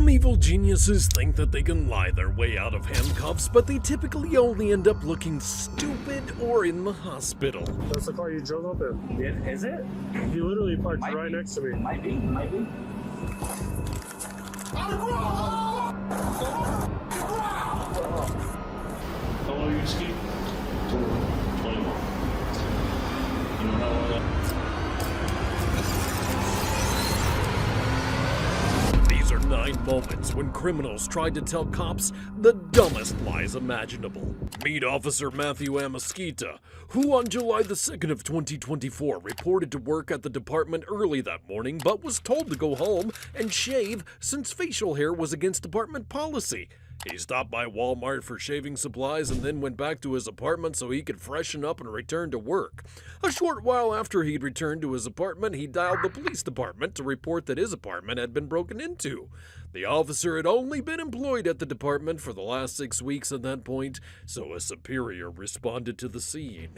Some evil geniuses think that they can lie their way out of handcuffs, but they typically only end up looking stupid or in the hospital. That's the car you drove up in. Yeah, is it? He literally parked Might right be. next to me. Might be. Might be. How old are you, Ski? 21. You know how long These are 9 moments when criminals tried to tell cops the dumbest lies imaginable. Meet Officer Matthew Amasquita, who on July the 2nd of 2024 reported to work at the department early that morning but was told to go home and shave since facial hair was against department policy. He stopped by Walmart for shaving supplies and then went back to his apartment so he could freshen up and return to work. A short while after he'd returned to his apartment, he dialed the police department to report that his apartment had been broken into. The officer had only been employed at the department for the last 6 weeks at that point, so a superior responded to the scene.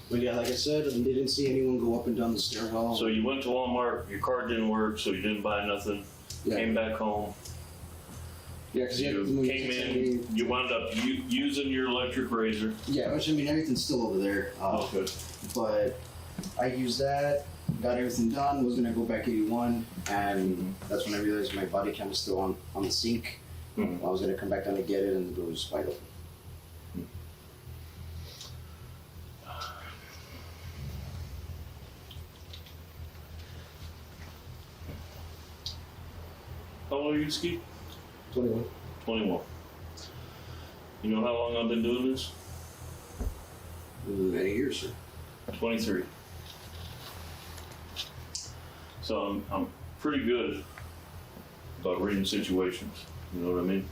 But yeah, like I said, they didn't see anyone go up and down the stairwell. So you went to Walmart, your card didn't work, so you didn't buy nothing. Yeah. Came back home. Yeah, because You came in, you wound up using your electric razor. Yeah, which I mean, everything's still over there. Okay. But I used that, got everything done, was gonna go back 81, and that's when I realized my body cam was still on the sink. Mhm. I was gonna come back down to get it, and the door was wide open. How old are you, Ski? 21. 21. You know how long I've been doing this? Many years, sir. 23. So I'm pretty good about reading situations. You know what I mean?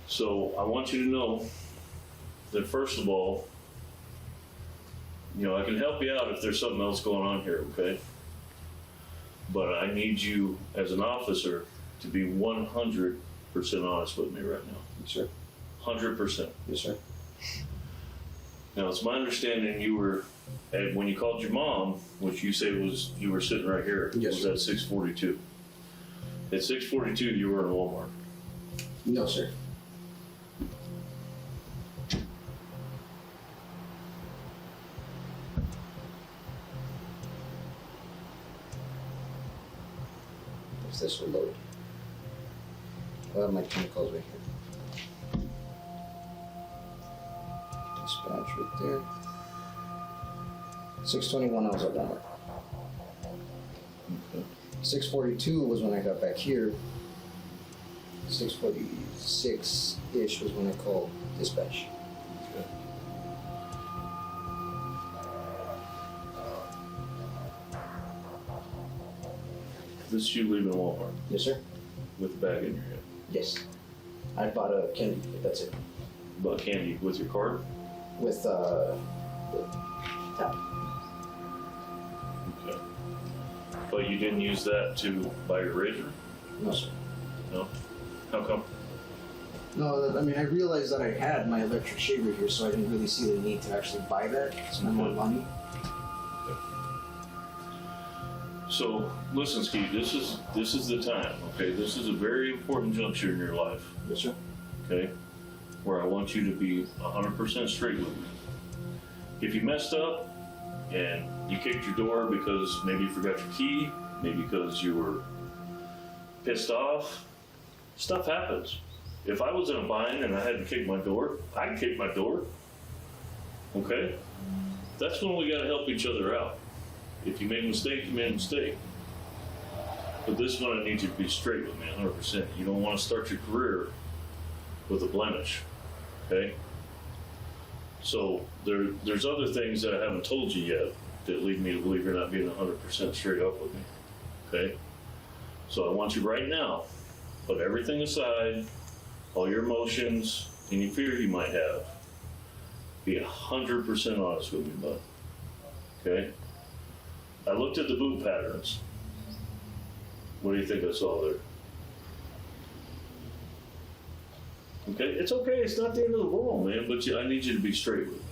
So I want you to know that first of all, you know, I can help you out if there's something else going on here, okay? But I need you as an officer to be 100% honest with me right now. Yes, sir. 100%. Yes, sir. Now, it's my understanding you were, when you called your mom, which you say was, you were sitting right here, Yes, was sir. at 642. At 642, you were in Walmart. No, sir. If this will load. I have my chemicals right here. Dispatch right there. 6:21 I was at Walmart. Okay. 6:42 was when I got back here. 6:46-ish was when I called dispatch. Okay. This is you leaving Walmart Yes, sir. with a bag in your head. Yes. I bought a candy, but that's it. Bought candy with your card? With tap. Okay. But you didn't use that to buy your razor? No, sir. No? How come? No, I mean, I realized that I had my electric shaver here, so I didn't really see the need to actually buy that. Spend more money. So, listen, Steve, this is the time, okay? This is a very important juncture in your life, Yes, sir. okay? Where I want you to be 100% straight with me. If you messed up and you kicked your door because maybe you forgot your key, maybe because you were pissed off, stuff happens. If I was in a bind and I had to kick my door, I'd kick my door, okay? That's when we gotta help each other out. If you make a mistake, you made a mistake. But this one, I need you to be straight with me 100%. You don't want to start your career with a blemish, okay? So there's other things that I haven't told you yet that lead me to believe you're not being 100% straight up with me, okay? So I want you right now, put everything aside, all your emotions, any fear you might have. Be 100% honest with me, bud, okay? I looked at the boot patterns. What do you think I saw there? Okay, it's okay. It's not the end of the world, man. But I need you to be straight with me.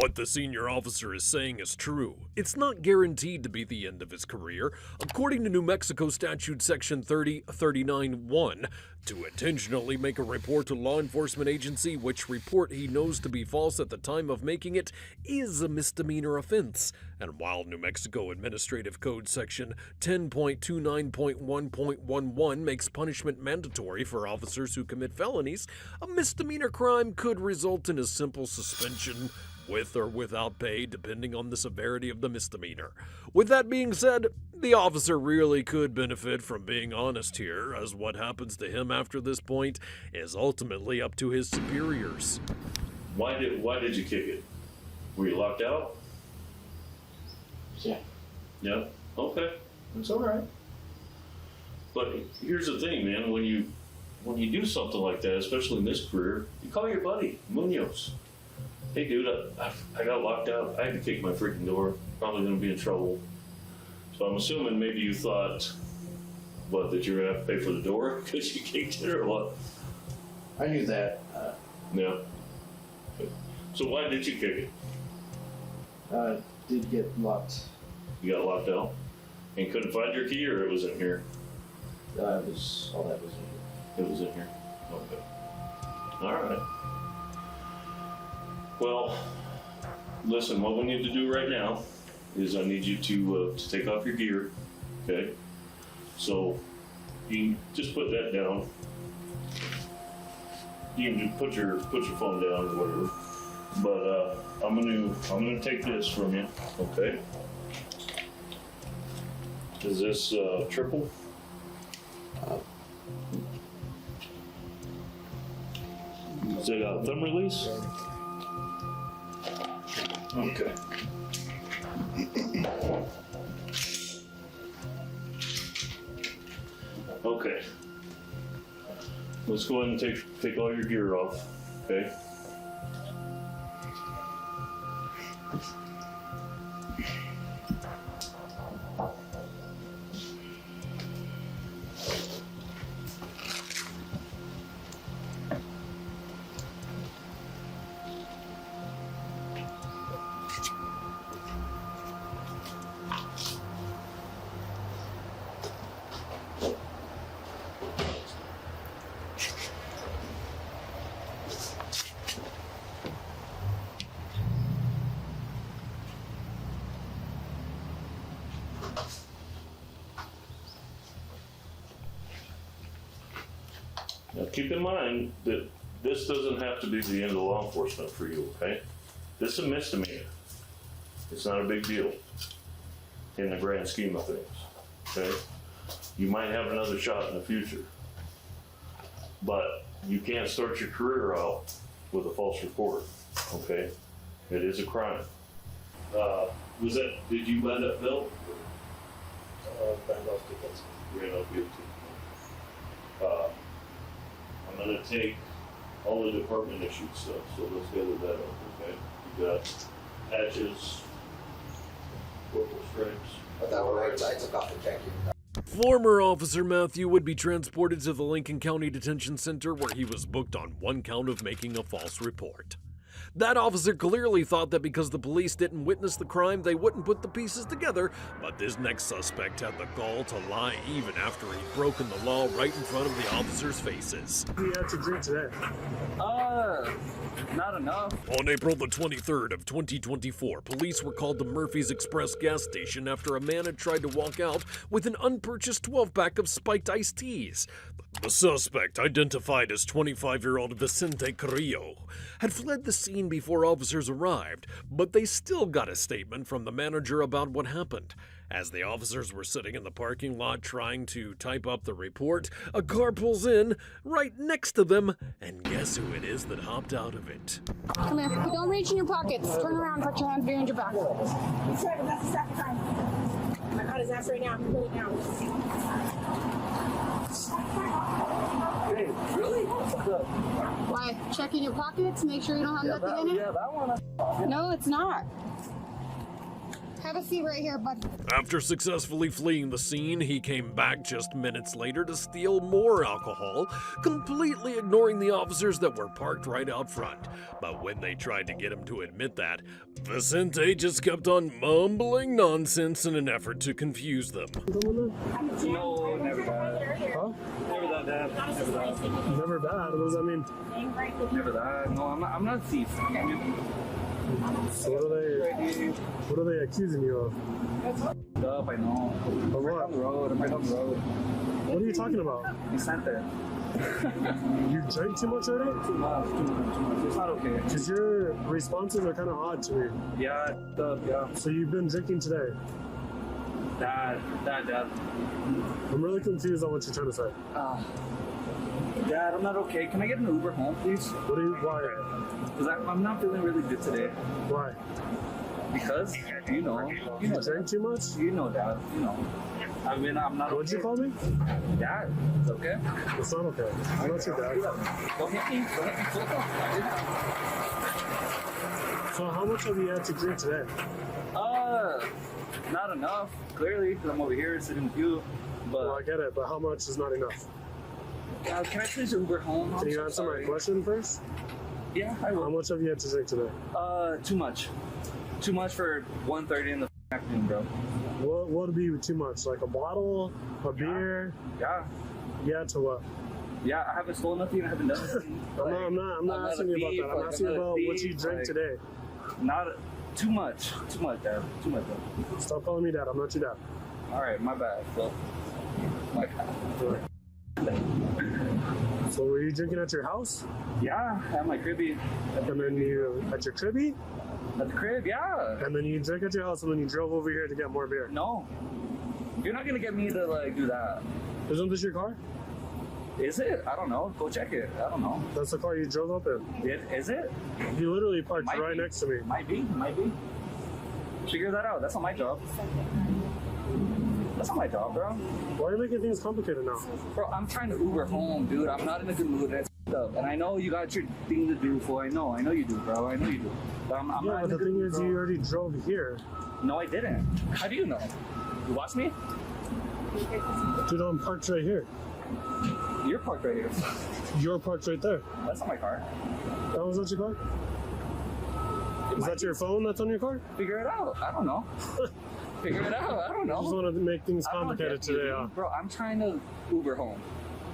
what the senior officer is saying is true. It's not guaranteed to be the end of his career. According to New Mexico Statute Section 3039(1), to intentionally make a report to law enforcement agency which report he knows to be false at the time of making it is a misdemeanor offense. And while New Mexico Administrative Code Section 10.29.1.11 makes punishment mandatory for officers who commit felonies, a misdemeanor crime could result in a simple suspension with or without pay, depending on the severity of the misdemeanor. With that being said, the officer really could benefit from being honest here, as what happens to him after this point is ultimately up to his superiors. Why did you kick it? Were you locked out? Yeah. Yeah? Okay. That's all right. But here's the thing, man. When you do something like that, especially in this career, you call your buddy, Munoz. Hey, dude, I got locked out. I had to kick my freaking door. Probably going to be in trouble. So I'm assuming maybe you thought, what, that you were going to have to pay for the door because you kicked it or what? I knew that. Yeah. So why did you kick it? Did get locked. You got locked out and couldn't find your key, or it was in here? Was all that was in here. It was in here. Okay. All right. Well, listen, what we need to do right now is I need you to take off your gear, okay? So you can just put that down. You can just put your phone down or whatever. But I'm gonna take this from you, okay? Is this triple? Is it a thumb release? Okay. Okay. Let's go ahead and take all your gear off, okay? Now keep in mind that this doesn't have to be the end of law enforcement for you, okay? This is a misdemeanor. It's not a big deal in the grand scheme of things, okay? You might have another shot in the future, but you can't start your career out with a false report, okay? It is a crime. Did you end up Bill? Ran off guilty. I'm gonna take all the department issued stuff, so let's gather that up, okay? You got patches, corporal stripes. I took off the jacket. Former Officer Matthew would be transported to the Lincoln County Detention Center, where he was booked on one count of making a false report. That officer clearly thought that because the police didn't witness the crime, they wouldn't put the pieces together, but this next suspect had the gall to lie even after he'd broken the law right in front of the officers' faces. We had to drink today. Not enough. On April the 23rd of 2024, police were called to Murphy's Express gas station after a man had tried to walk out with an unpurchased 12-pack of spiked iced teas. The suspect, identified as 25-year-old Vicente Carrillo, had fled the scene before officers arrived, but they still got a statement from the manager about what happened. As the officers were sitting in the parking lot trying to type up the report, a car pulls in right next to them, and guess who it is that hopped out of it? Come here. Don't reach in your pockets. Turn around, put your hands behind your back. That's right, that's the second time. I got his ass right now. I'm really down. Hey, really? Why? Check in your pockets, make sure you don't have nothing in it? Yeah, that one. No, it's not. Have a seat right here, bud. After successfully fleeing the scene, he came back just minutes later to steal more alcohol, completely ignoring the officers that were parked right out front. But when they tried to get him to admit that, Vicente just kept on mumbling nonsense in an effort to confuse them. No, never that. Huh? Never that, Dad. Never that. Never bad. What does that mean? Never that. No, I'm not a thief. I mean, So what are they accusing you of? up, I know. Of I'm right what? down the road. I'm right down the road. What are you talking about? You sent there. You drank too much already? Too much. It's not okay. Because your responses are kind of odd to me. Yeah, yeah. So you've been drinking today. Dad. I'm really confused on what you're trying to say. Dad, I'm not okay. Can I get an Uber home, please? Why? Because I'm not feeling really good today. Why? Because, you know, You drank too much? you know, Dad, you know. I mean, I'm not What'd you okay. call me? Dad, it's okay. It's not okay. I'm not your dad. Don't hit me. Don't hit me. So how much have you had to drink today? Not enough, clearly, because I'm over here sitting with you. Well, I But, get it, but how much is not enough? can I please Uber home? Can I'm you so answer sorry. my question first? Yeah, I How will. much have you had to drink today? Too much. Too much for 1:30 in the afternoon, bro. What would be too much? Like a bottle, a beer? Yeah. Yeah, to what? Yeah, I haven't stolen nothing. I haven't done anything. I'm not asking you about that. I'm asking you about what you drank today. Not too much. Too much, Dad. Too much, Dad. Stop calling me dad. I'm not your dad. All right, my bad. Well, my bad. So were you drinking at your house? Yeah, at my cribby. And then you at your cribby? At the crib, yeah. And then you drank at your house and then you drove over here to get more beer. No, you're not gonna get me to like do that. Isn't this your car? Is it? I don't know. Go check it. I don't know. That's the car you drove up in. Is it? You literally parked Might right be. next to me. Might be. Might be. Figure that out. That's not my job. That's not my job, bro. Why are you making things complicated now? Bro, I'm trying to Uber home, dude. I'm not in a good mood. That's up. And I know you got your thing to do, fool. I know you do, bro. I know you do. But I'm Yeah, not but in a the good thing mood, is, bro. you already drove here. No, I didn't. How do you know? You watched me? Dude, I'm parked right here. You're parked right here. You're parked right there. That's not my car. That was not your car? Is that your phone that's on your car? Figure it out. I don't know. Figure it out. I don't I just know. wanted to make things I don't complicated get you, today. dude. Bro, I'm trying to Uber home.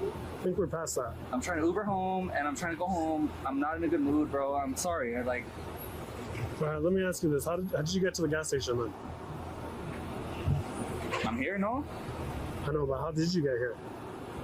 I think we're past that. I'm trying to Uber home and I'm trying to go home. I'm not in a good mood, bro. I'm sorry. All right, let me ask you this. How did you get to the gas station then? I'm here, no? I know, but how did you get here?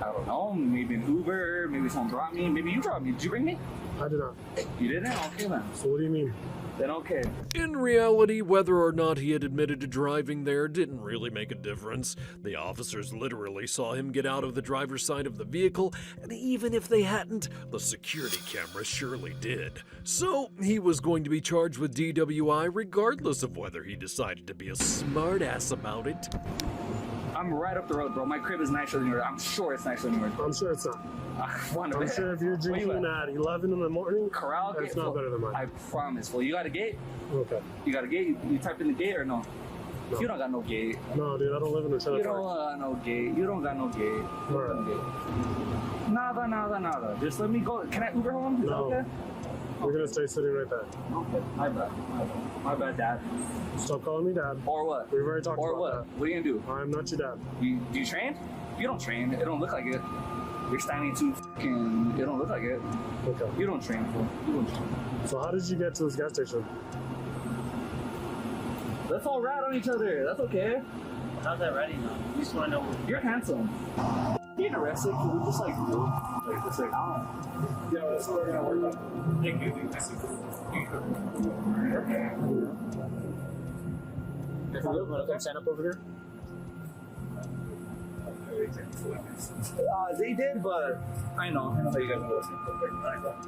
I don't know. Maybe an Uber. Maybe someone brought me. Maybe you brought me. Did you bring me? I did not. You didn't? Okay, then. So what do you mean? Then okay. In reality, whether or not he had admitted to driving there didn't really make a difference. The officers literally saw him get out of the driver's side of the vehicle, and even if they hadn't, the security camera surely did. So, he was going to be charged with DWI regardless of whether he decided to be a smartass about it. I'm right up the road, bro. My crib is nicer than yours. I'm sure it's nicer than yours. I'm sure it's not. Want to I'm bet? sure if you're Where you drinking at? at 11 in the morning, Corral gate. it's not Fool. better than mine. I promise. Well, you got a gate? Okay. You got a gate? You typed in the gate or no? No. You don't got no gate. No, dude, I don't live in a trailer You don't park. got no gate. You don't got no gate. You don't got no gate. Nada. Just let me go. Can I Uber home? Is that No. okay? You're gonna stay sitting right there. Okay. My bad. My bad, Dad. Stop calling me dad. Or what? We've already talked Or about what? that. What are you gonna do? I'm not your dad. Do you train? You don't train. It don't look like it. You're standing too fucking. It don't look like it. Okay. You don't train, fool. You don't train. So how did you get to this gas station? Let's all rat on each other. That's okay. How's that ready now? You just want to know. You're handsome. Getting arrested because we just like do. Like it's like yeah, that's what we're gonna work on. Thank you. Want to come stand up over here? They did, but I know how you guys do.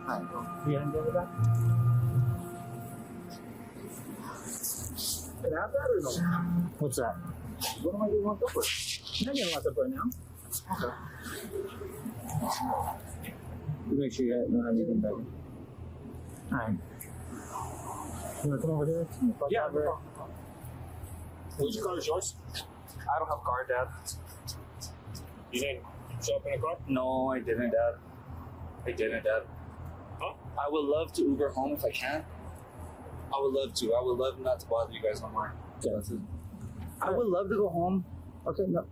I know. You didn't go with that? Can I have that or no? What's that? What am I getting locked up for? I'm not getting locked up right now. Okay. You make sure you don't have anything back. Alright. You want to come over here? Yeah, bro. Which car is yours? I don't have a car, Dad. You didn't show up in a car? No, I didn't, Dad. I didn't, Dad. Huh? I would love to Uber home if I can. I would love to. I would love not to bother you guys no more. Okay. I would love to go home. Okay, no,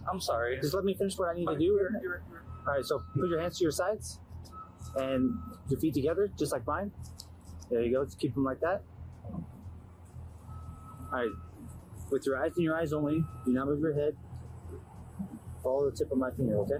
I'm sorry. just let me finish what I need to do. All right, so put your hands to your sides and your feet together, just like mine. There you go. Just keep them like that. All right. With your eyes in your eyes only, do not move your head. Follow the tip of my finger, okay?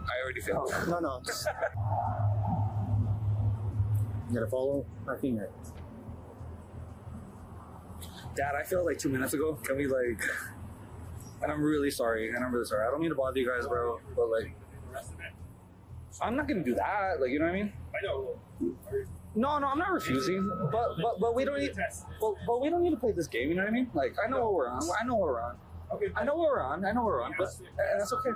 I already feel it. No. You gotta follow my finger. Dad, I felt like 2 minutes ago. Can we like? And I'm really sorry. I don't mean to bother you guys, bro. But like, I'm not gonna do that. Like, you know what I mean? I know. No, I'm not refusing. But we don't need. But we don't need to play this game. You know what I mean? Like, I know what we're on. I know what we're on. Okay. I know what we're on. But and that's okay.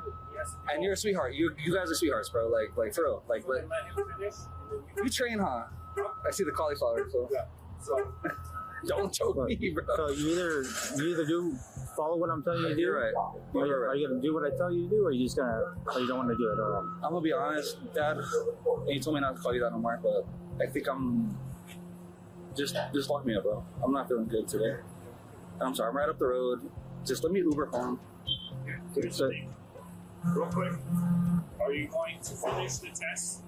And you're a sweetheart. You guys are sweethearts, bro. Like for real. Like, you train, huh? I see the cauliflower. So don't choke me, bro. So you either do follow what I'm telling you to do. You're right. Are you gonna do what I tell you to do, or you don't want to do it at all? I'm gonna be honest, Dad. And you told me not to call you that no more, but I think I'm just lock me up, bro. I'm not feeling good today. I'm sorry. I'm right up the road. Just let me Uber home. So, real quick, are you going to finish the test?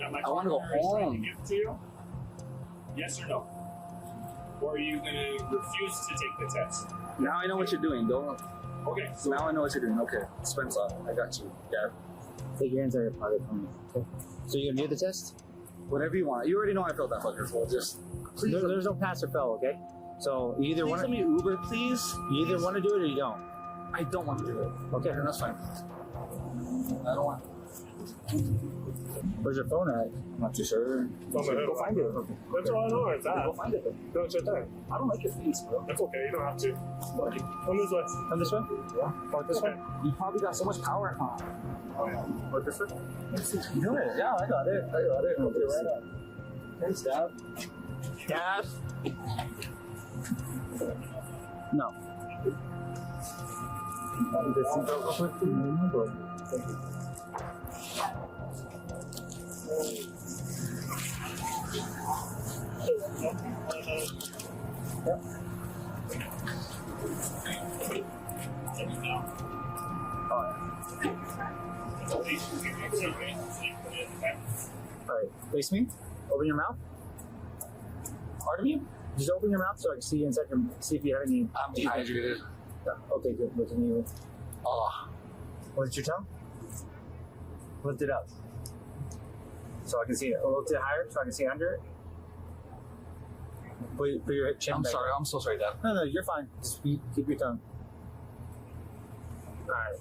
I want to go home. Give to you? Yes or no? Or are you going to refuse to take the test? Now I know what you're doing. Don't. Okay. So now I know what you're doing. Okay, Spencer, I got you, Dad. Take your hands out of your pocket for me. Okay. So you gonna do the test? Whatever you want. You already know I felt that fucker. So just please. There's no pass or fail, okay? So you either Please want let me Uber, please. you either want to do it or you don't. I don't want to do it. Okay. And that's fine. I don't want. Where's your phone at? I'm not too sure. Go find it. That's all I know. It's that. Go find it. No, it's right there. I don't like your face, bro. That's okay. You don't have to. Come this way. Come this way? Yeah. Walk this way? You probably got so much power, huh? Oh, yeah. What this way? You know it. Yeah, I got it. Okay, right up. Thanks, Dad. Dad? No. Alright, face me. Open your mouth. Pardon me? Just open your mouth so I can see inside your. See if you have any. I'm dehydrated. Okay, good. Look at you. Oh, What's your tongue? Lift it up. So I can see it. Lift it higher so I can see under it. Put your chin I'm back. sorry. I'm so sorry, Dad. No, you're fine. Just keep your tongue. Alright.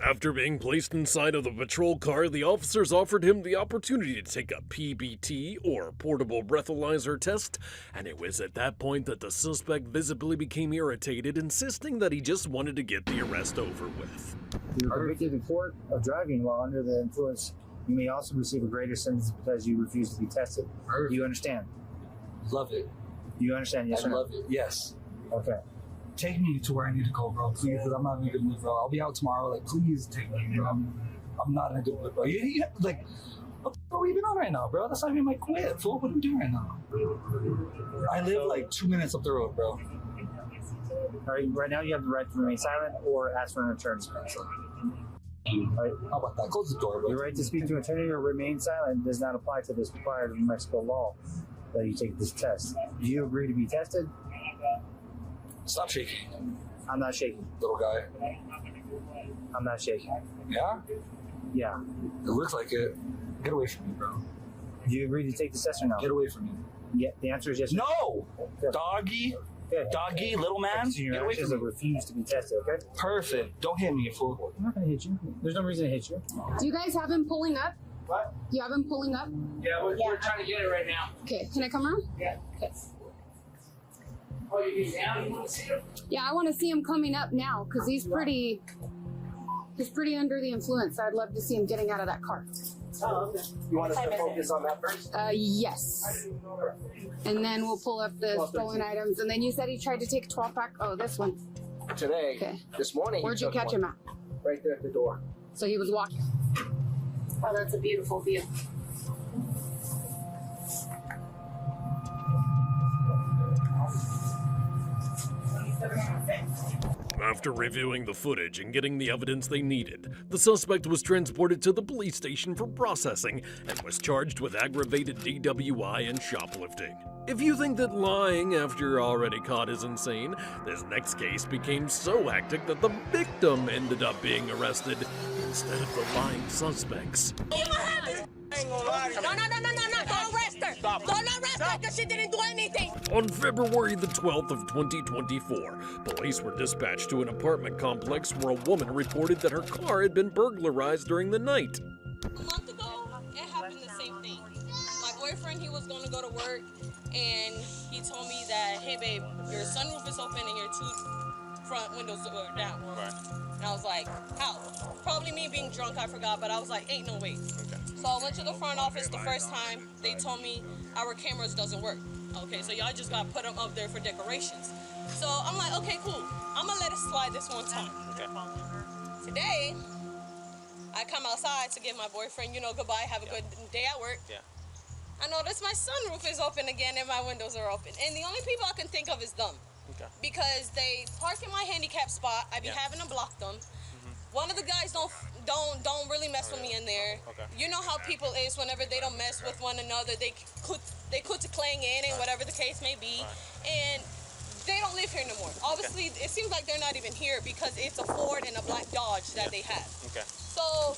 After being placed inside of the patrol car, the officers offered him the opportunity to take a PBT, or portable breathalyzer test, and it was at that point that the suspect visibly became irritated, insisting that he just wanted to get the arrest over with. You were convicted in court of driving while under the influence. You may also receive a greater sentence because you refuse to be tested. Do you understand? Love it. Do you understand? Yes I or no? love it. Yes. Okay. Take me to where I need to go, bro. Please, because I'm not in a good mood, bro. I'll be out tomorrow. Like, please take me, bro. I'm not in a good mood, bro. Like, what are we even on right now, bro? That's not even my quit, fool. What are we doing right now? I live like 2 minutes up the road, bro. Right now you have the right to remain silent or ask for an attorney. Right? How about that? Close the door, bro. Your right to speak to an attorney or remain silent does not apply to this required of New Mexico law that you take this test. Do you agree to be tested? Stop shaking, I'm not shaking. little guy. I'm not shaking. Yeah? Yeah. It looks like it. Get away from me, bro. Do you agree to take the test or no? Get away from me. Yeah. The answer is yes. No! Good. Doggy. Good. Doggy, little man. So your Get away actions from of me. refuse to be tested, okay? Perfect. Don't hit me, fool. I'm not gonna hit you. There's no reason to hit you. Do you guys have him pulling up? What? Do you have him pulling up? Yeah, we're trying to get it right now. Okay, can I come around? Yeah. Okay. Oh, you get down? You want to see him? Yeah, I want to see him coming up now because he's pretty under the influence. I'd love to see him getting out of that car. Oh, okay. You want us to focus on that first? Yes. And then we'll pull up the stolen items. And then you said he tried to take a 12-pack. Oh, this one. Today, Okay. this morning. Where'd you catch him at? Right there at the door. So he was walking. Oh, that's a beautiful view. After reviewing the footage and getting the evidence they needed, the suspect was transported to the police station for processing and was charged with aggravated DWI and shoplifting. If you think that lying after you're already caught is insane, this next case became so hectic that the victim ended up being arrested instead of the lying suspects. No. Don't arrest her. Don't arrest her because she didn't do anything. On February the 12th of 2024, police were dispatched to an apartment complex where a woman reported that her car had been burglarized during the night. A month ago, it happened the same thing. My boyfriend, he was going to go to work, and he told me that, hey babe, your sunroof is open and your two front windows are down. Right. And I was like, how? Probably me being drunk, I forgot, but I was like, ain't no way. Okay. So I went to the front office the first time. They told me our cameras doesn't work. Okay, so y'all just got to put them up there for decorations. So I'm like, okay, cool. I'm going to let it slide this one time. Okay. Today, I come outside to give my boyfriend, goodbye, have a good day at work. Yeah. I notice my sunroof is open again and my windows are open. And the only people I can think of is them. Okay. Because they park in my handicap spot. I be having to block them. One of the guys don't really mess with me in there. Okay. You know how people is whenever they don't mess with one another, they quit to clang in and whatever the case may be. And they don't live here no more. Obviously, it seems like they're not even here because it's a Ford and a black Dodge that they have. Okay. So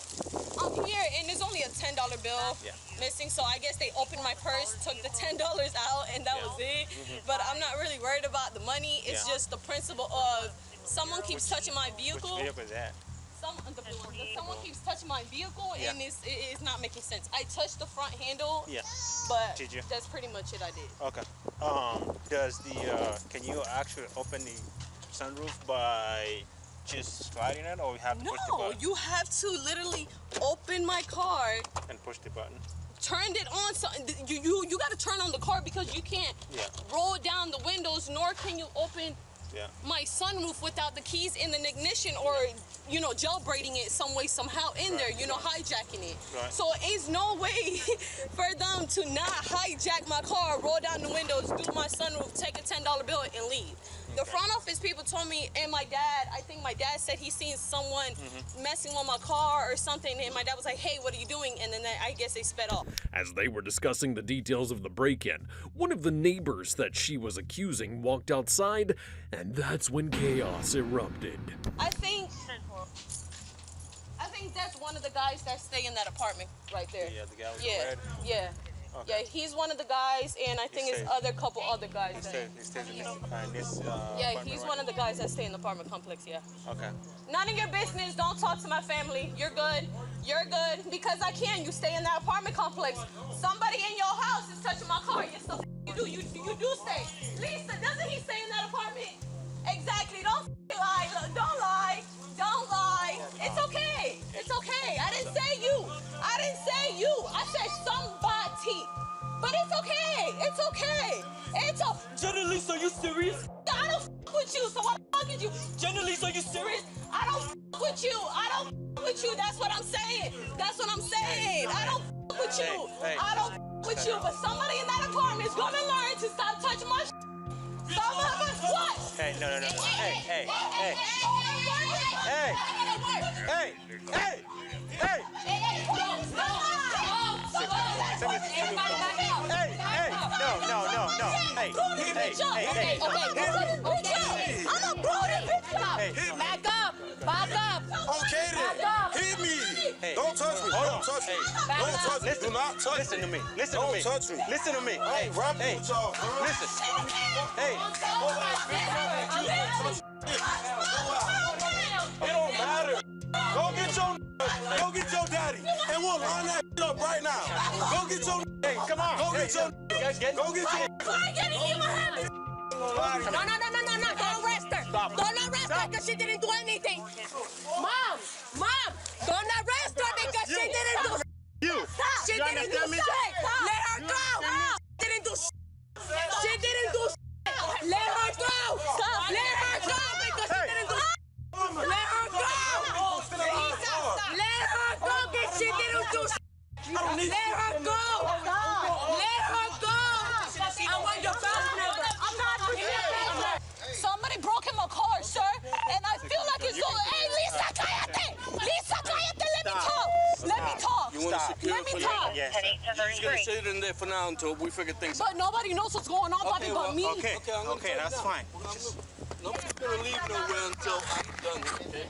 I'm here and there's only a $10 bill missing. So I guess they opened my purse, took the $10 out, and that was it. But I'm not really worried about the money. It's just the principle of someone keeps touching my vehicle. Which vehicle is that? Someone keeps touching my vehicle and it's not making sense. I touched the front handle, but Did you? That's pretty much it I did. Okay. Can you actually open the sunroof by just sliding it, or you have to push the button? No, you have to literally open my car and push the button. Turned it on. So you got to turn on the car because you can't roll down the windows, nor can you open my sunroof without the keys in the ignition or jailbreaking it some way somehow in there, hijacking it. Right. So it's no way for them to not hijack my car, roll down the windows, do my sunroof, take a $10 bill and leave. The front office people told me, and my dad, I think my dad said he seen someone messing with my car or something, and my dad was like, hey, what are you doing? And then I guess they sped off. As they were discussing the details of the break-in, one of the neighbors that she was accusing walked outside, and that's when chaos erupted. I think that's one of the guys that stay in that apartment right there. Yeah, the guy with the red? Yeah. Okay. Yeah, he's one of the guys, and I think it's couple other guys. He stays in this yeah, he's one of the guys that stay in the apartment complex, Okay. None of your business. Don't talk to my family. You're good. You're good. Because I can. You stay in that apartment complex. Somebody in your house is touching my car. Yes, the you do. You do stay. Lisa, doesn't he stay in that apartment? Exactly. Don't lie. Don't lie. Don't lie. It's okay. It's okay. I didn't say you. I didn't say you. I said somebody. But it's okay. It's okay. It's okay. Jenna Lisa, are you serious? I don't with you, so why the fuck did you? Jenna Lisa, are you serious? I don't with you. I don't with you. That's what I'm saying. That's what I'm saying. I don't with you. I don't with you. But somebody in that apartment is gonna learn to stop touching my Some of us what? Hey, no. Hey. I'm a brother, bitch. Back up. Okay then. Hit me. Hey. Don't touch me. Don't touch me. Don't touch me. Do not touch me. Listen to me. Listen Don't to me. touch me. Listen to me. Hey, Hey. Listen. Hey. It don't matter. Go get your daddy, and we'll line that up right now. Go get your. Hey, come on. Go get your. Go get Go get your. Why are you getting in my hand? Don't arrest her. Don't arrest her because she didn't do anything. Mom, don't arrest her because she didn't do You. She didn't do shit. Let her go. She didn't do shit. She didn't do shit. Let her go. Let her go because she didn't do shit. Let her go. Let her go because she didn't do shit. Let her go. Let her go. I want your phone number. Somebody broke him a car, sir, and I feel like it's so. Hey, Lisa, cállate! Lisa, cállate! Let me talk. Let me talk. You want to secure Let me for talk. Yes. He's gonna sit in there for now until we figure things out. But nobody knows what's going on, Bobby, but me. Okay, that's fine. Nobody's gonna leave nowhere until I'm done. Okay.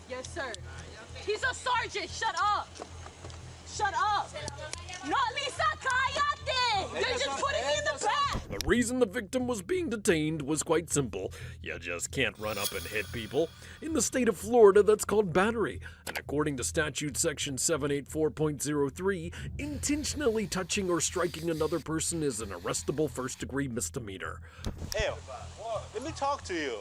Yes, sir. He's a sergeant. Shut up. Shut up. No, Lisa, cállate. They're just putting me in the back. The reason the victim was being detained was quite simple. You just can't run up and hit people. In the state of Florida, that's called battery. And according to statute section 784.03, intentionally touching or striking another person is an arrestable first-degree misdemeanor. Hey, let me talk to you.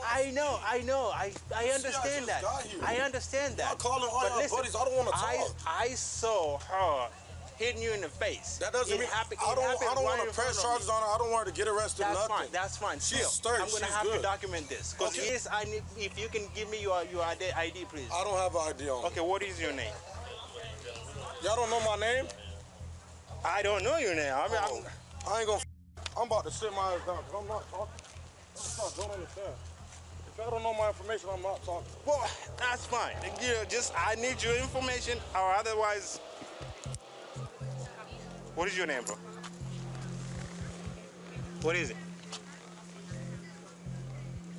I know. I understand that. I understand that. I'm calling all But our listen, buddies. I don't want to talk. I saw her hitting you in the face. That doesn't mean I don't want to press charges on her. I don't want her to get arrested. That's nothing. fine. That's fine. She's Still, sturdy. I'm gonna She's have good. to document this. Because Okay. yes, I need. If you can give me your ID, please. I don't have an ID on. Okay, what is your name? Y'all don't know my name? I don't know your name. I ain't gonna. I'm about to sit my ass down because I'm not talking. Don't understand. If y'all don't know my information, I'm not talking. Well, that's fine. I need your information, or otherwise. What is your name, bro? What is it?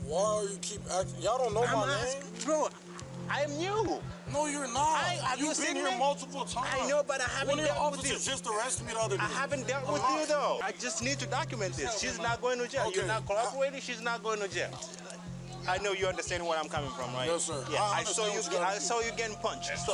Why you keep acting? Y'all don't know my name? Bro, I'm new. No, you're not. Have you You've been seen here me? multiple times. I know, but I haven't One of your dealt with you. officers just arrested me the other day. I haven't dealt with you, though. I just need to document this. She's not going to jail. Okay. You're not cooperating. She's not going to jail. I know you understand where I'm coming from, right? Yes, sir. Yeah, I I saw you. understand what I you're saw you getting punched. So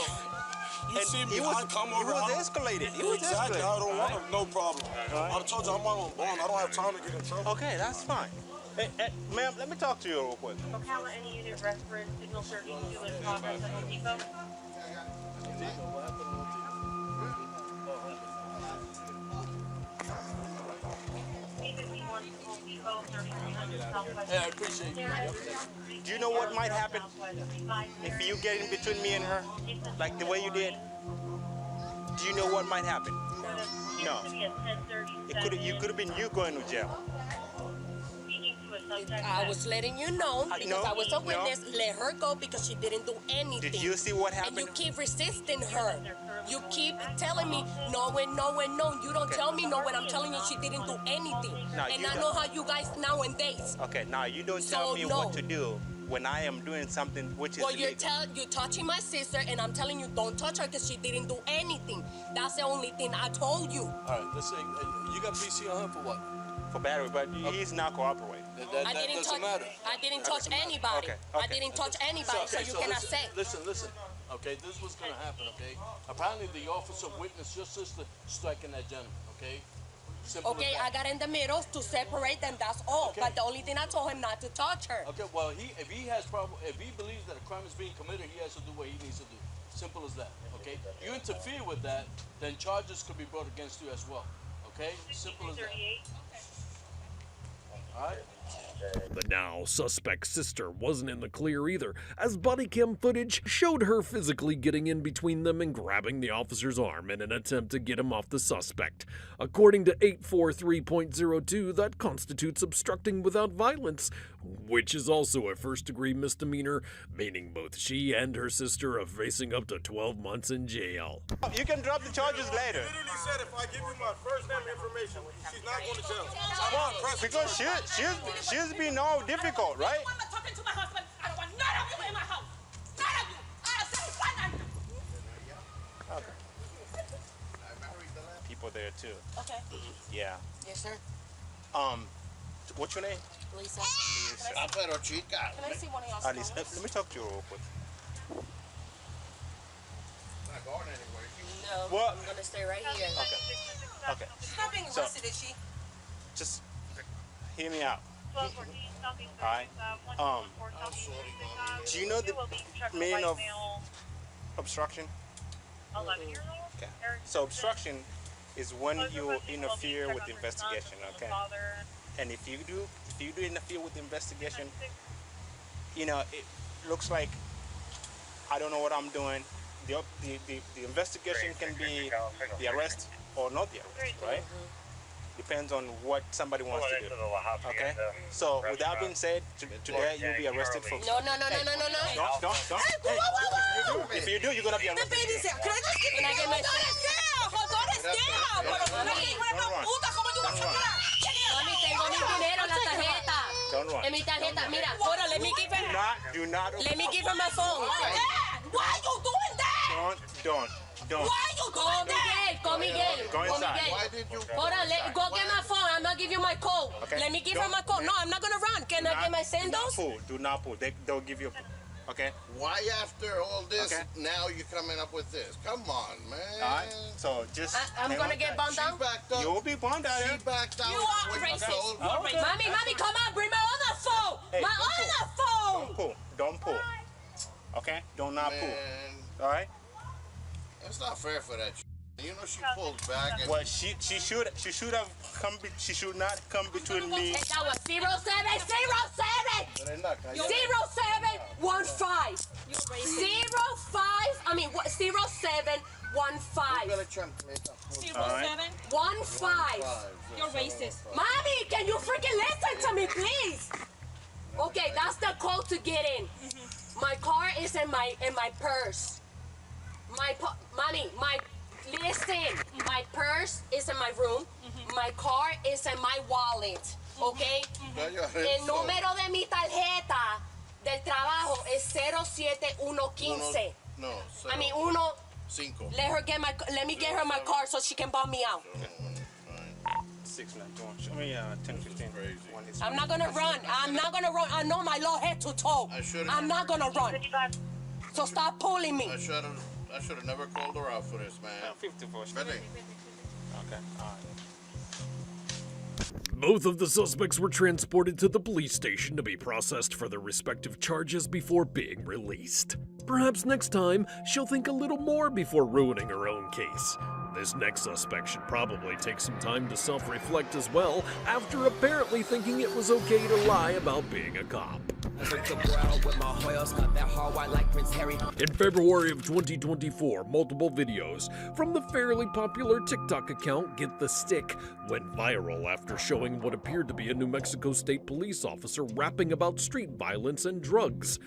You see me, it was, I come over. It was I don't- escalated. It was Exactly. escalated. I don't want no problem. I told you I'm on bond. I don't have time to get in trouble. Okay, that's fine. Hey, ma'am, let me talk to you real quick. Ocala, any unit reference signal service to in progress at Home Depot? Yeah, I appreciate you. Do you know what might happen if you get in between me and her, like the way you did? Do you know what might happen? No. You could have been you going to jail. I was letting you know because I was a witness. Let her go because she didn't do anything. Did you see what happened? And you keep resisting her. You keep telling me no and no and no. You don't tell me no when I'm telling you she didn't do anything. No, and you I don't. know how you guys nowadays. Okay, now you don't tell So, me no. what to do when I am doing something which is Well, you're illegal. touching my sister, and I'm telling you don't touch her because she didn't do anything. That's the only thing I told you. All right, let's say you got PC on him for what? For battery, but he's not cooperating. I didn't touch. I didn't touch anybody. Okay, I didn't touch anybody, so you cannot say. Listen. Okay, this is what's gonna happen. Okay, apparently the officer witnessed your sister striking that gentleman. Okay. Simple Okay, as I that. got in the middle to separate them. That's all. Okay. But the only thing I told him not to touch her. Okay, well, if he believes that a crime is being committed, he has to do what he needs to do. Simple as that. Okay. You interfere with that, then charges could be brought against you as well. Okay. Simple as that. All right. The now suspect sister wasn't in the clear either, as body cam footage showed her physically getting in between them and grabbing the officer's arm in an attempt to get him off the suspect. According to 843.02, that constitutes obstructing without violence, which is also a first-degree misdemeanor, meaning both she and her sister are facing up to 12 months in jail. You can drop the charges later. Literally said if I give you my first name information, she's not going to jail. Because she's been all difficult, right? I'm not talking to my husband. I don't want none of you in my house. None of you. I said one of you. People there too. Okay. Yeah. Yes, sir. What's your name? Lisa. Lisa. Can I see one of y'all? Alice, let me talk to you real quick. No, What? I'm gonna stay right here. Okay. She's not being So- arrested, is she? Just hear me out. 1214 Southeast Alright. 114 Southeast. Do you know the meaning of obstruction? 11 years old. Okay. So obstruction is when you interfere with the investigation, okay? And if you do interfere with the investigation, you know, it looks like I don't know what I'm doing. The investigation can be the arrest or not the arrest, right? Depends on what somebody wants to do. Okay? So with that being said, today you'll be arrested for... No. Don't. If you do, you're gonna be arrested. Can I get my Mami, tengo mi dinero en la tarjeta. Don't run. En mi tarjeta, mira. Hold on, let me give her. Do not. Let me give her my phone. Why you doing that? Don't. Why you doing that? Call Miguel. Go inside. Why did you? Hold on, go get my phone. I'm gonna give you my code. Okay. Let me give her my code. No, I'm not gonna run. Can I get my sandals? Do not pull. They'll give you. Okay. Why after all this, Okay. now you're coming up with this? Come on, man. All right. So just. I'm gonna get bound down. She backed up. You'll be bound out. She backed out. You are when racist. told- You are racist. Mommy, come on, bring my other phone. Hey, My don't other phone. Don't pull. Okay. Do not pull. Man, All right. that's not fair for that. You know she pulled back and Well, she should have come. She should not come between me. That was 0707 Yo, 0715 05. I mean 0715 15. You're racist. Mommy, can you freaking listen to me, please? Okay, that's the code to get in. My car is in my purse. Mommy, listen. My purse is in my room. My car is in my wallet. Okay. El número de mi tarjeta del trabajo es 07115. No, I mean, cinco. Let me get her my car so she can bum me out. 6 minutes. Show me 10-15. I'm not gonna run. I know my law head to toe. I'm not gonna run. So stop pulling me. I should have never called her out for this, man. 54. Ready? Okay. All right. Both of the suspects were transported to the police station to be processed for their respective charges before being released. Perhaps next time, she'll think a little more before ruining her own case. This next suspect should probably take some time to self-reflect as well, after apparently thinking it was okay to lie about being a cop. In February of 2024, multiple videos from the fairly popular TikTok account Get the Stick went viral after showing what appeared to be a New Mexico State police officer rapping about street violence and drugs.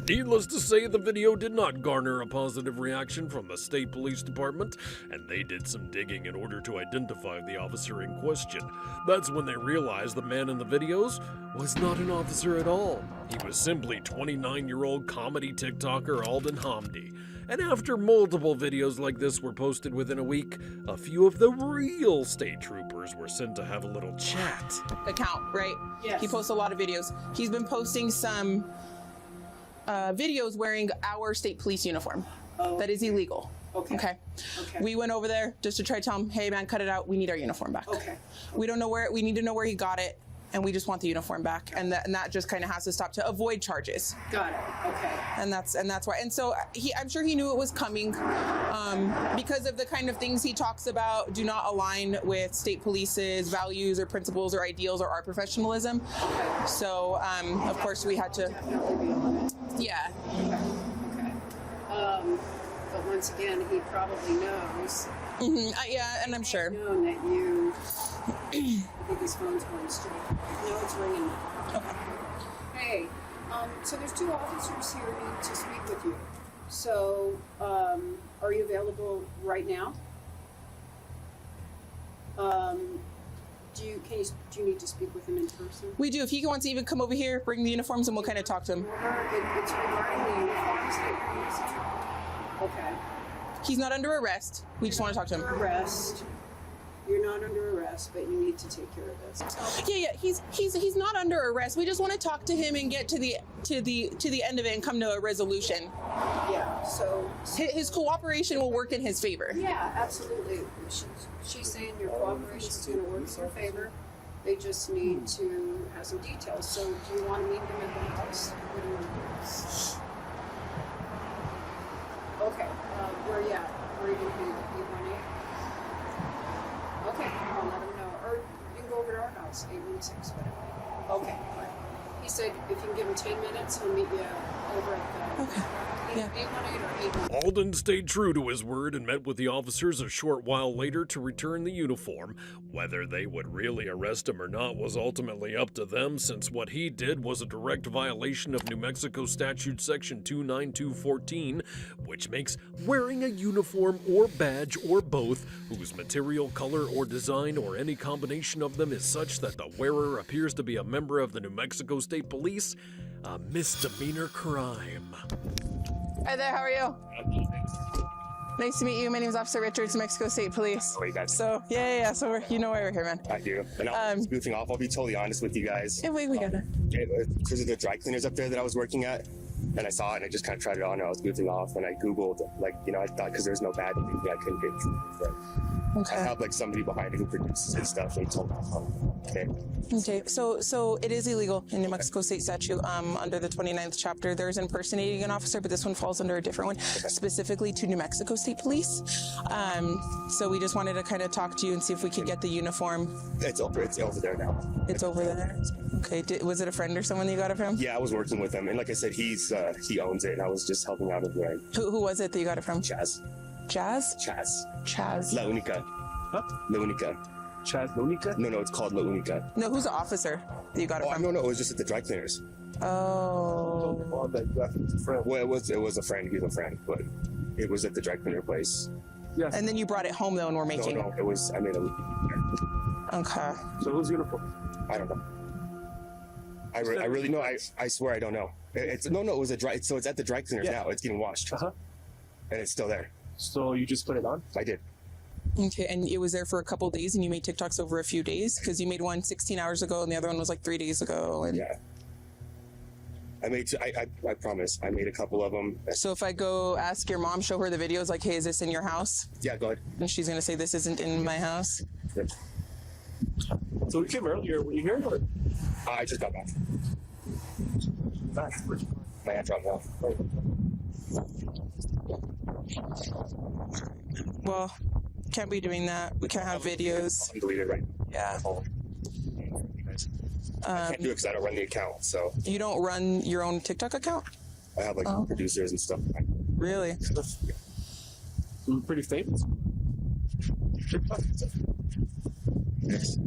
Needless to say, the video did not garner a positive reaction from the state police department, and they did some digging in order to identify the officer in question. That's when they realized the man in the videos was not an officer at all. He was simply 29-year-old comedy TikToker Alden Hamdi. And after multiple videos like this were posted within a week, a few of the real state troopers were sent to have a little chat. Account, right? Yes. He posts a lot of videos. He's been posting some videos wearing our state police uniform. Oh. That is illegal. Okay. We went over there just to try to tell him, hey man, cut it out. We need our uniform back. Okay. We don't know where, we need to know where he got it. And we just want the uniform back, and that just kind of has to stop to avoid charges. Got it. Okay. And that's why. And so I'm sure he knew it was coming, because of the kind of things he talks about do not align with state police's values or principles or ideals or our professionalism. Okay. So of course we had to. Yeah. Okay. But once again, he probably knows. Mm-hmm. Yeah, and I'm sure. Known that you. I think his phone's going straight. No, it's ringing now. Okay. Hey, so there's two officers here who need to speak with you. So, are you available right now? Do you need to speak with him in person? We do. If he wants to even come over here, bring the uniforms, and we'll kind of talk to him. It's regarding the uniforms. Okay. He's not under arrest. We just want to talk to him. Arrest. you're not under arrest, but you need to take care of this. Yeah, he's not under arrest. We just want to talk to him and get to the end of it and come to a resolution. Yeah. So his cooperation will work in his favor. Yeah, absolutely. She's saying your cooperation is going to work in your favor. They just need to have some details. So do you want to meet them at the house? What do you want to do? Okay, where are you at? Where are you going to be? 818? Okay, I'll let him know. Or you can go over to our house, 816, whatever. Okay, all right. He said if you can give him 10 minutes, he'll meet you over at the 818 or 818. Alden stayed true to his word and met with the officers a short while later to return the uniform. Whether they would really arrest him or not was ultimately up to them, since what he did was a direct violation of New Mexico Statute Section 29214, which makes wearing a uniform or badge or both, whose material, color, or design or any combination of them is such that the wearer appears to be a member of the New Mexico State Police, a misdemeanor crime. Hi there, how are you? Nice to meet you. My name is Officer Richards, Mexico State Police. Oh, you guys. So, yeah. So, you know why we're here, man. I do. And I was goofing off. I'll be totally honest with you guys. Yeah, we got it. Because of the dry cleaners up there that I was working at, and I saw it and I just kind of tried it on and I was goofing off and I Googled, like, you know, I thought because there's no bad in me, I couldn't get through. Okay. I have like somebody behind it who produces and stuff and told me, okay. Okay, so it is illegal in New Mexico State statute under the 29th chapter. There's impersonating an officer, but this one falls under a different one, specifically to New Mexico State Police. So we just wanted to kind of talk to you and see if we could get the uniform. It's over there now. It's over there. Okay, was it a friend or someone you got it from? Yeah, I was working with him, and like I said, he owns it, and I was just helping out with the. Who was it that you got it from? Chaz. Chaz? Chaz. La Única. Huh? La Única. Chaz La Única? No, it's called La Única. No, who's the officer that you got it from? No, it was just at the dry cleaners. Oh. Well, it was a friend. He's a friend, but it was at the dry cleaner place. Yeah. And then you brought it home though, and we're making. No, it was. I made a. Okay. So whose uniform? I don't know. I really know. I swear I don't know. It was a dry. So it's at the dry cleaners now. It's getting washed. And it's still there. So you just put it on? I did. Okay, and it was there for a couple of days, and you made TikToks over a few days because you made one 16 hours ago, and the other one was like 3 days ago. And yeah. I promise. I made a couple of them. So if I go ask your mom, show her the videos, like, hey, is this in your house? Yeah, go ahead. And she's gonna say this isn't in my house. Yeah. So we came earlier. Were you here? Or? I just got back. My aunt dropped me off. Well, can't be doing that. We can't have videos. Delete it right. Yeah. I can't do it because I don't run the account. So you don't run your own TikTok account? I have like producers and stuff. Really? You're pretty famous.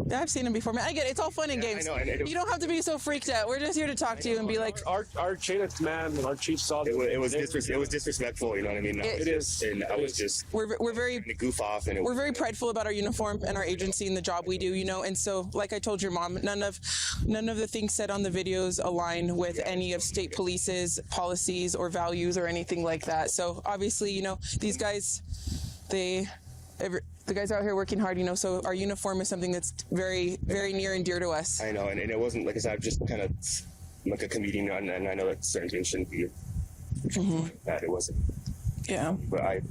Yeah, I've seen him before, man. I get it. It's all fun and games. I know, you don't have to be so freaked out. We're just here to talk to you and be like, our chain of command, our chief saw it was disrespectful. You know what I mean? It is. And I was just we're very trying to goof off, and we're very prideful about our uniform and our agency and the job we do. You know, and so like I told your mom, none of the things said on the videos align with any of state police's policies or values or anything like that. So obviously, you know, these guys, the guys are out here working hard, you know, so our uniform is something that's very, very near and dear to us. I know, and it wasn't, like I said, I'm just kind of like a comedian, and I know that certain things shouldn't be that. It wasn't. Yeah. But I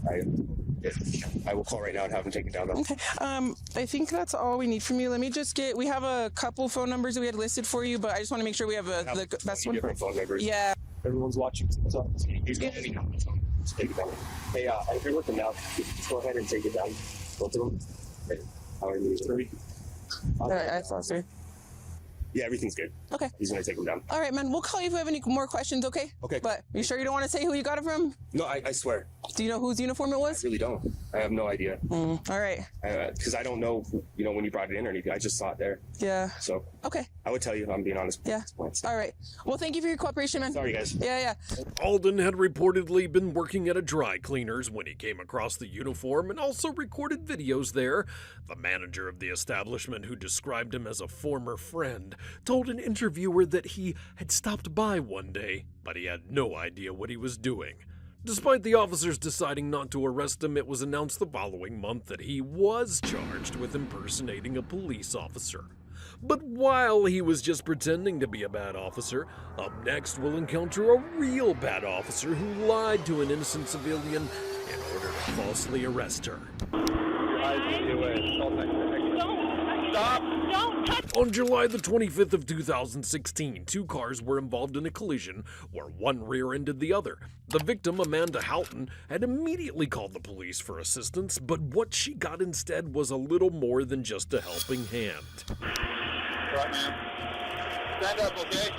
will call right now and have them taken down. Okay. I think that's all we need from you. Let me just we have a couple phone numbers that we had listed for you, but I just want to make sure we have the best one. Different phone numbers. Yeah. Everyone's watching TikTok. He's going to take it down. Hey, if you're looking now, just go ahead and take it down. Both of them. How are you? 3. All right, I saw 3. Yeah, everything's good. Okay. He's gonna take them down. All right, man. We'll call you if we have any more questions, okay? Okay. But you sure you don't want to say who you got it from? No, I swear. Do you know whose uniform it was? I really don't. I have no idea. All right. Because I don't know, you know, when you brought it in or anything. I just saw it there. Yeah. So. Okay. I would tell you. I'm being honest. Yeah. All right. Well, thank you for your cooperation, man. Sorry, guys. Yeah. Alden had reportedly been working at a dry cleaners when he came across the uniform and also recorded videos there. The manager of the establishment, who described him as a former friend, told an interviewer that he had stopped by one day, but he had no idea what he was doing. Despite the officers deciding not to arrest him, it was announced the following month that he was charged with impersonating a police officer. But while he was just pretending to be a bad officer, up next we'll encounter a real bad officer who lied to an innocent civilian in order to falsely arrest her. Stop! Don't touch! On July the 25th of 2016, two cars were involved in a collision where one rear-ended the other. The victim, Amanda Houghton, had immediately called the police for assistance, but what she got instead was a little more than just a helping hand. Right, man. Stand up, okay?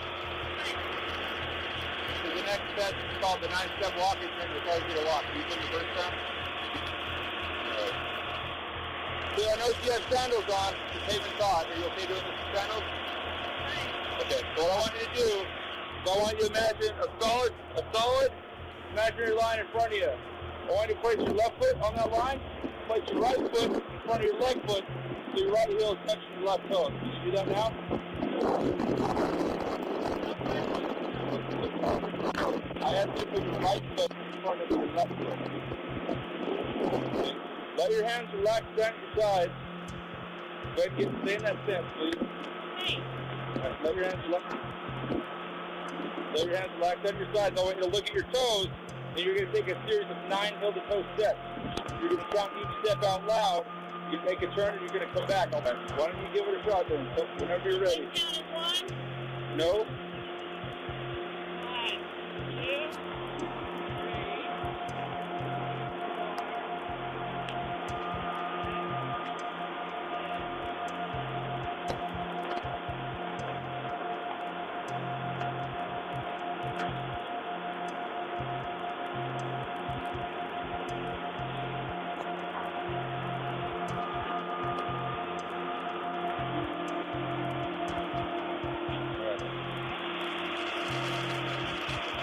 So the next step is called the 9-step walk. It's going to require you to walk. You did the first time? Alright. See, I know you have sandals on. The pavement thought. Are you okay doing this with sandals? Okay. So what I want you to do is I want you to imagine a solid imaginary line in front of you. I want you to place your left foot on that line. Place your right foot in front of your leg foot. So your right heel is touching your left toe. Can you do that now? I ask you to put your right foot in front of your left foot. Let your hands relax down to your sides. Go ahead and stay in that stance, please. Right, let your hands relax. Let your hands relax down your sides. I want you to look at your toes, and you're going to take a series of 9 heel-to-toe steps. You're going to count each step out loud. You take a turn and you're going to come back. Okay. Why don't you give it a shot then? So whenever you're ready. No.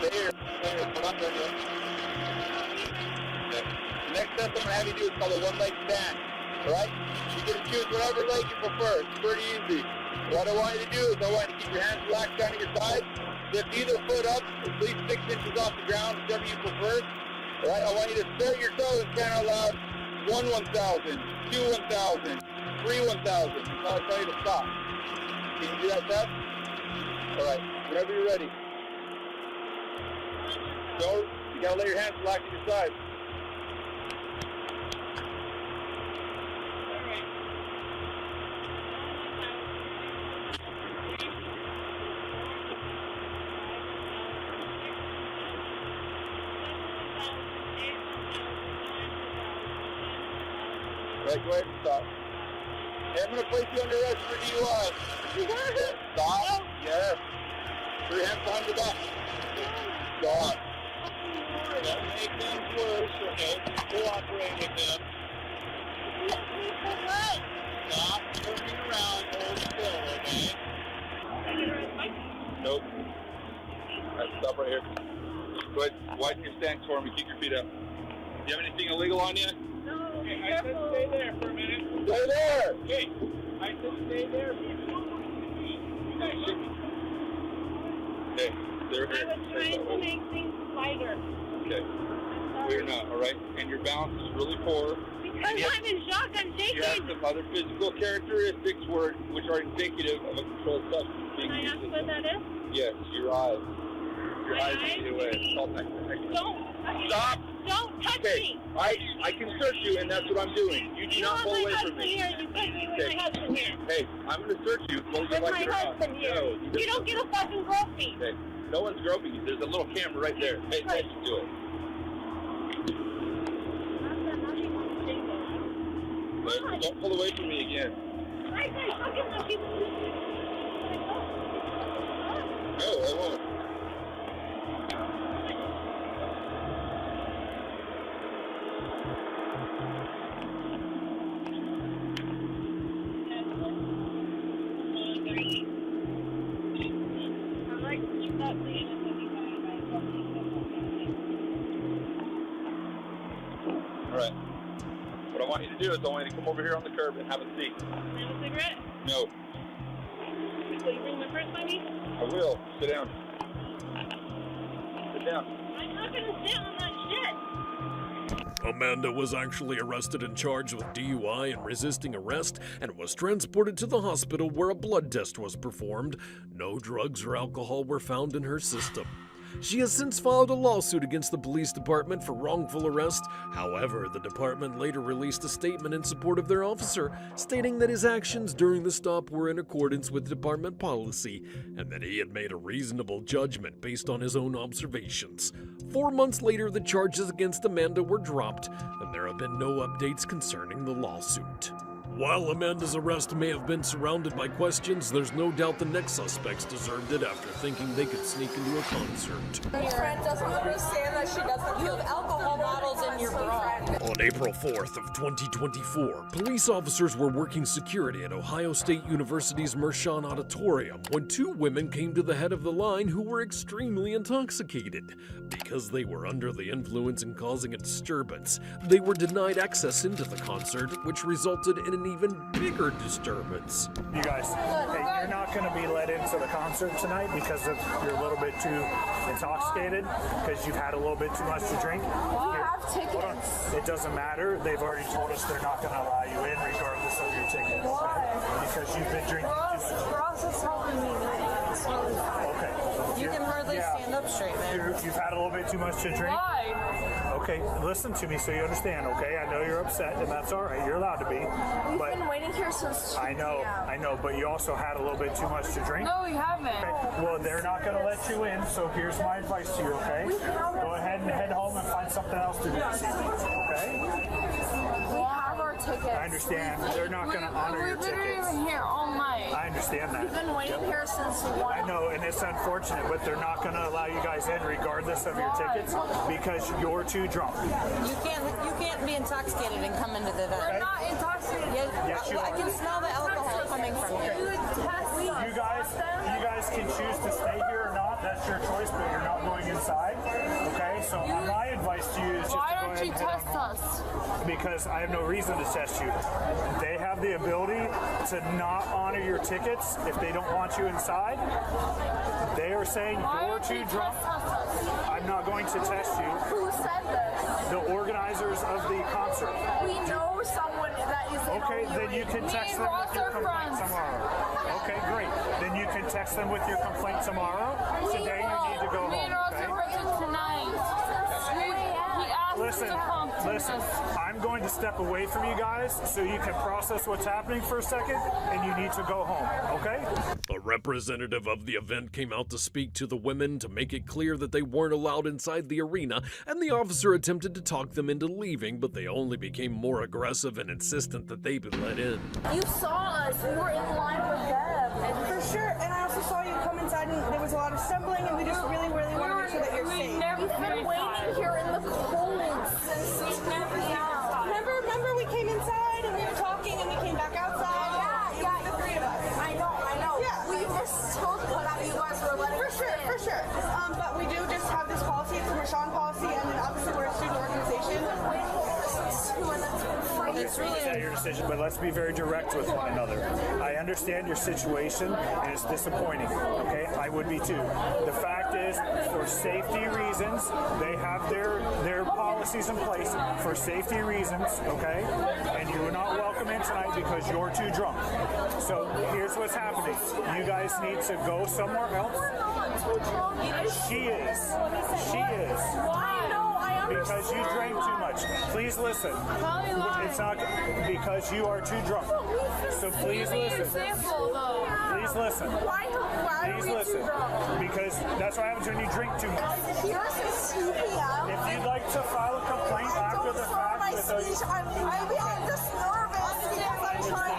1, 2, 3. The next step I'm going to have you do is called a one-leg stand. Alright? You get to choose whatever leg you prefer. It's pretty easy. What I want you to do is I want you to keep your hands relaxed down to your sides. Lift either foot up at least 6 inches off the ground, whichever you prefer. Alright? I want you to stare at your toes and stand out loud. 1 1,000, 2 1,000, 3 1,000. Until I tell you to stop. Can you do that, Seth? Alright. Whenever you're ready. So, you gotta let your hands relax to your sides. Right, go ahead and stop. Hey, I'm gonna place you under arrest for DUI. Stop. Yes. Put your hands behind your back. Stop. Don't make things worse, okay? Cooperate with them. Stop turning around, hold still, okay? Nope. Alright, stop right here. Go ahead, widen your stance for me, keep your feet up. Do you have anything illegal on you? No, Okay, I said stay there for a minute. Stay there! Okay, I said stay there for a minute. You guys should be. Okay, they're I here. was trying to make things lighter. Okay. We're not, alright? And your balance is really poor. Because I'm in shock, I'm shaking. You have some other physical characteristics which are indicative of a controlled substance being Can I used. ask what that is? Yes, your eyes. Your My eyes eyes? lead away. It's called nystagmus. Don't. Stop! Don't touch Okay, me. I can search you, and that's what I'm doing. You do not pull away from me. Here. You put me with Okay. my husband here. Hey, I'm going to search you, whether With you like my it or not. husband here. No, You don't get a fucking trophy. Okay, no one's groping you. There's a little camera right there. Pay attention to it. But don't pull away from me again. I fucking love you. No, I won't. I'd like to keep that lead. Alright. What I want you to do is I want you to come over here on the curb and have a seat. Have a cigarette? No, Will you bring my purse by me? I will. Sit down. Sit down. I'm not gonna sit on that Amanda was actually arrested and charged with DUI and resisting arrest and was transported to the hospital where a blood test was performed. No drugs or alcohol were found in her system. She has since filed a lawsuit against the police department for wrongful arrest. However, the department later released a statement in support of their officer, stating that his actions during the stop were in accordance with department policy and that he had made a reasonable judgment based on his own observations. 4 months later, the charges against Amanda were dropped, and there have been no updates concerning the lawsuit. While Amanda's arrest may have been surrounded by questions, there's no doubt the next suspects deserved it after thinking they could sneak into a concert. Your friend doesn't understand that she doesn't. You have alcohol bottles in your bra. On April 4th of 2024, police officers were working security at Ohio State University's Mershon Auditorium when 2 women came to the head of the line who were extremely intoxicated. Because they were under the influence and causing a disturbance, they were denied access into the concert, which resulted in an even bigger disturbance. You guys, hey, you're not going to be let into the concert tonight because you're a little bit too intoxicated, because you've had a little bit too much to drink. We have tickets. It doesn't matter. They've already told us they're not going to allow you in regardless of your ticket. Why? Because you've been drinking. Ross is helping me. It's really fine. Okay. You can hardly stand up straight, man. You've had a little bit too much to drink? Why? Okay, listen to me so you understand, okay? I know you're upset, and that's all right. You're allowed to be. We've been waiting here since 2 I know, but you also had a little bit too much to drink. No, we haven't. Okay. Well, they're not going to let you in, so here's my advice to you, okay? Go ahead and head home and find something else to do this evening, okay? We have our tickets. I understand. They're not going to honor your tickets. We've been here all night. I understand that. We've been waiting here since 1. I know, and it's unfortunate, but they're not going to allow you guys in regardless of your tickets because you're too drunk. You can't be intoxicated and come into the event. We're not intoxicated. Yes, you I are. can smell the alcohol coming from you. You guys can choose to stay here or not. That's your choice, but you're not going inside. Okay, so my advice to you is just Why to go don't ahead you and head test on. us? Because I have no reason to test you. They have the ability to not honor your tickets if they don't want you inside. They are saying you're too drunk. I'm not going to test you. Who said this? The organizers of the concert. We know someone that is in Okay, then you can text them with your complaint tomorrow. Okay, great. Then you can text them with your complaint tomorrow. Today you need to go home. Listen, I'm going to step away from you guys so you can process what's happening for a second, and you need to go home, okay? A representative of the event came out to speak to the women to make it clear that they weren't allowed inside the arena, and the officer attempted to talk them into leaving, but they only became more aggressive and insistent that they be let in. You saw us. We were in line with them. And for sure, and I also saw you come inside and there was a lot of stumbling and we just really want to make sure that you're safe. We've been waiting here in the cold since 10 p.m. Remember we came inside and we were talking and we came back outside? Yeah, the 3 of us. I know. Yeah. We mistook that you guys were letting us in. For sure. But we do just have this policy, it's a Mershon policy, and then obviously we're a student organization. Is that your decision? But let's be very direct with one another. I understand your situation, and it's disappointing. Okay, I would be too. The fact is, for safety reasons, they have their policies in place for safety reasons. Okay, and you are not welcome in tonight because you're too drunk. So here's what's happening. You guys need to go somewhere else. She is. Because you drank too much. Please listen. It's not because you are too drunk. So please listen. Please listen. Please listen. Because that's what happens when you drink too much. If you'd like to file a complaint after the fact, I'm just nervous because I'm trying.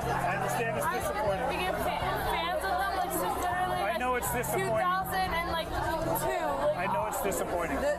I understand it's disappointing. We get fans of them like literally. I know it's disappointing. 2002. I know it's disappointing. The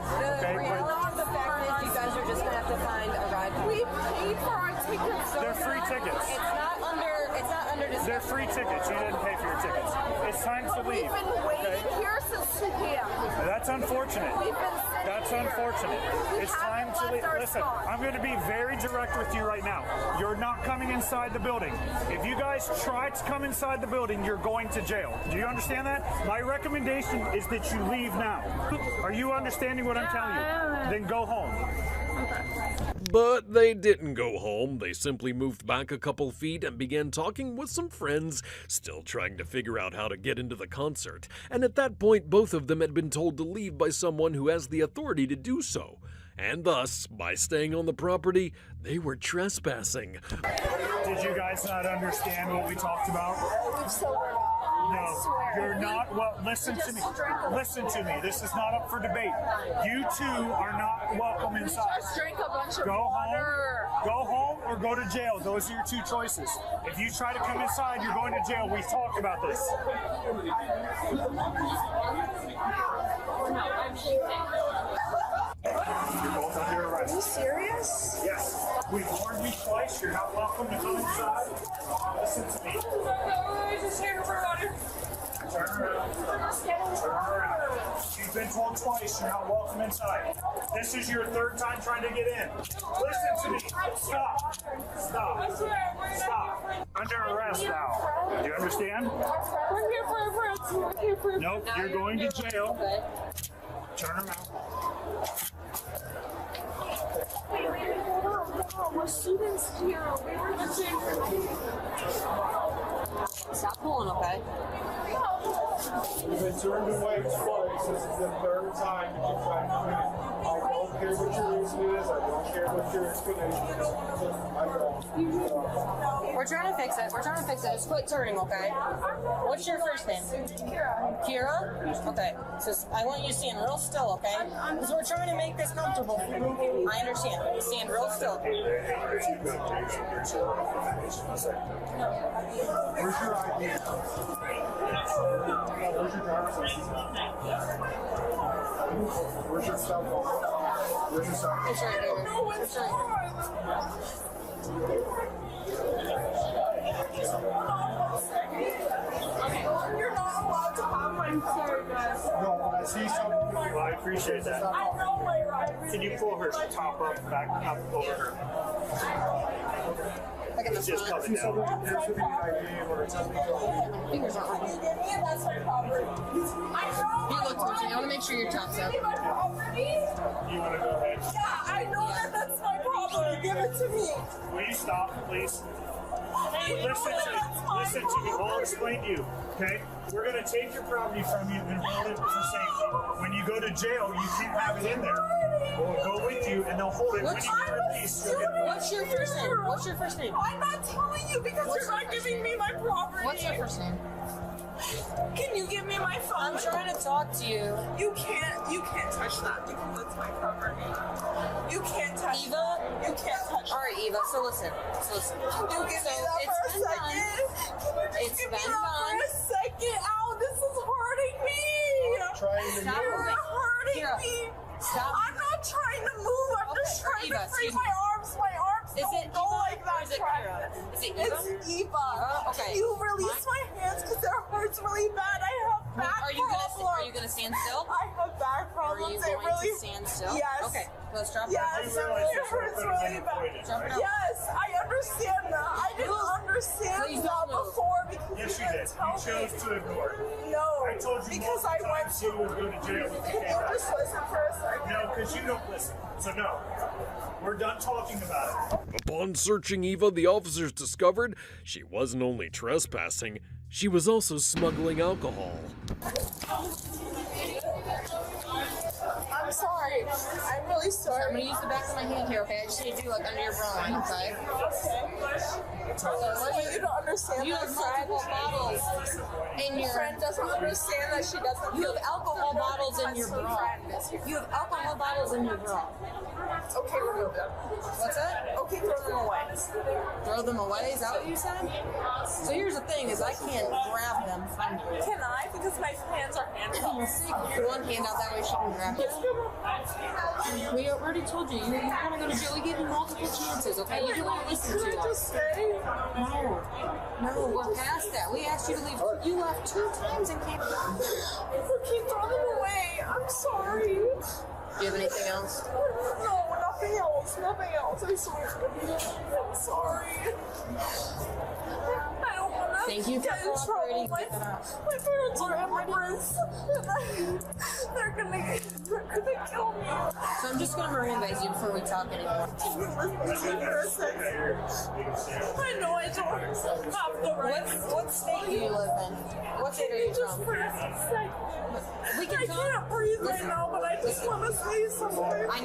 reality of the fact is you guys are just going to have to find a ride. We paid for our tickets. They're free tickets. It's not under discussion. They're free tickets. You didn't pay for your tickets. It's time to leave. We've been waiting here since 2 p.m. That's unfortunate. We've been That's unfortunate. It's time to leave. Listen, I'm going to be very direct with you right now. You're not coming inside the building. If you guys try to come inside the building, you're going to jail. Do you understand that? My recommendation is that you leave now. Are you understanding what I'm telling you? Then go home. But they didn't go home. They simply moved back a couple feet and began talking with some friends, still trying to figure out how to get into the concert. And at that point, both of them had been told to leave by someone who has the authority to do so. And thus, by staying on the property, they were trespassing. Did you guys not understand what we talked about? No, you're not. Well, listen to me. Listen to me. This is not up for debate. You two are not welcome inside. Go home or go to jail. Those are your two choices. If you try to come inside, you're going to jail. We talked about this. You're both under arrest. Are you serious? Yes. We've warned you twice. You're not welcome to come inside. Listen to me. Turn around. Turn around. You've been told twice you're not welcome inside. This is your third time trying to get in. Listen to me. Stop. Stop. Stop. Under arrest now. Do you understand? We're here for our friends. We're here for Nope. You're going to jail. Turn around. We're students here. We were Stop pulling, okay? You've been turned away twice. This is the third time that you've tried to come in. I don't care what your reason is. I don't care what your explanation is. I don't. We're trying to fix it. We're trying to fix it. Just quit turning, okay? What's your first name? Kira? Okay. So I want you to stand real still, okay? Because we're trying to make this comfortable. I understand. Stand real still. Where's your ID? Where's your driver's license? Where's your cell phone? Where's your cell phone? It's right there. It's right You're not allowed to have my phone, guys. No, I see something. Well, I appreciate that. I know my right. Can you pull her top up back up over her? Just cut it down. Fingers aren't right. That's my property. You look towards me. I want to make sure your top's up. My property? You want to go ahead? Yeah, I know that that's my property. Give it to me. Will you stop, please? Listen to me. I'll explain to you, okay? We're going to take your property from you and hold it for safety. When you go to jail, you can't have it in there. We'll go with you and they'll hold it. When you get released, you'll get What's your first name? What's your first name? I'm not telling you because you're not giving me my property. What's your first name? Can you give me my phone? I'm trying to talk to you. You can't touch that because it's my property. You can't touch Eva? You can't touch. All right, Eva. So listen. Can you give me that for a second? Can you just give me that for a second? Ow, this is hurting me. Stop You're moving. hurting Kira, me. stop. I'm not trying to move. I'm just trying Eva, to free excuse my me. arms. My arms Is don't it go Eva like that. or is it Kira? Is it Eva? It's Eva. Okay. Can you release my hands because it hurts really bad? I have back problems. Are you gonna stand still? I have back problems. Are you It going really to stand still? Yes. Okay. Let's drop Yes, it. it hurts really bad. Drop it out. Yes, I understand that. I didn't understand Please that don't move. before because Yes, you you didn't did. tell You chose me. to ignore it. No, I told you because I multiple went times you would go to jail if you Can came you back. just listen for a second? No, because you don't listen. So no. We're done talking about it. Upon searching Eva, the officers discovered she wasn't only trespassing, she was also smuggling alcohol. I'm sorry. I'm really sorry. I'm gonna use the back of my hand here, okay? I just need to do like under your bra line, okay? You don't understand You that, have friend. multiple bottles in your. Friend doesn't understand that she doesn't. You have alcohol bottles in your bra. You have alcohol bottles in your bra. Okay, remove them. What's that? Okay, throw them away. Throw them away? Is that what you said? So here's the thing: is I can't grab them from you. Can I? Because my hands are handcuffs. Put one hand out that way she can grab it. We already told you you're gonna go to jail. We give you multiple chances, okay? You don't listen to Can I us. just stay? No, we're past that. We asked you to leave. You left 2 times and came back. Okay, throw them away. I'm sorry. Do you have anything else? No, nothing else. Nothing else. I swear. I'm sorry. I don't want to Thank you for get in trouble. cooperating. My parents are immigrants. They're gonna kill me. So I'm just gonna Mirandaize you before we talk anymore. I know I don't have the right. What state do you live in? What state are you Just from? for a second. We can I talk. can't breathe right now, but I just want to say something. I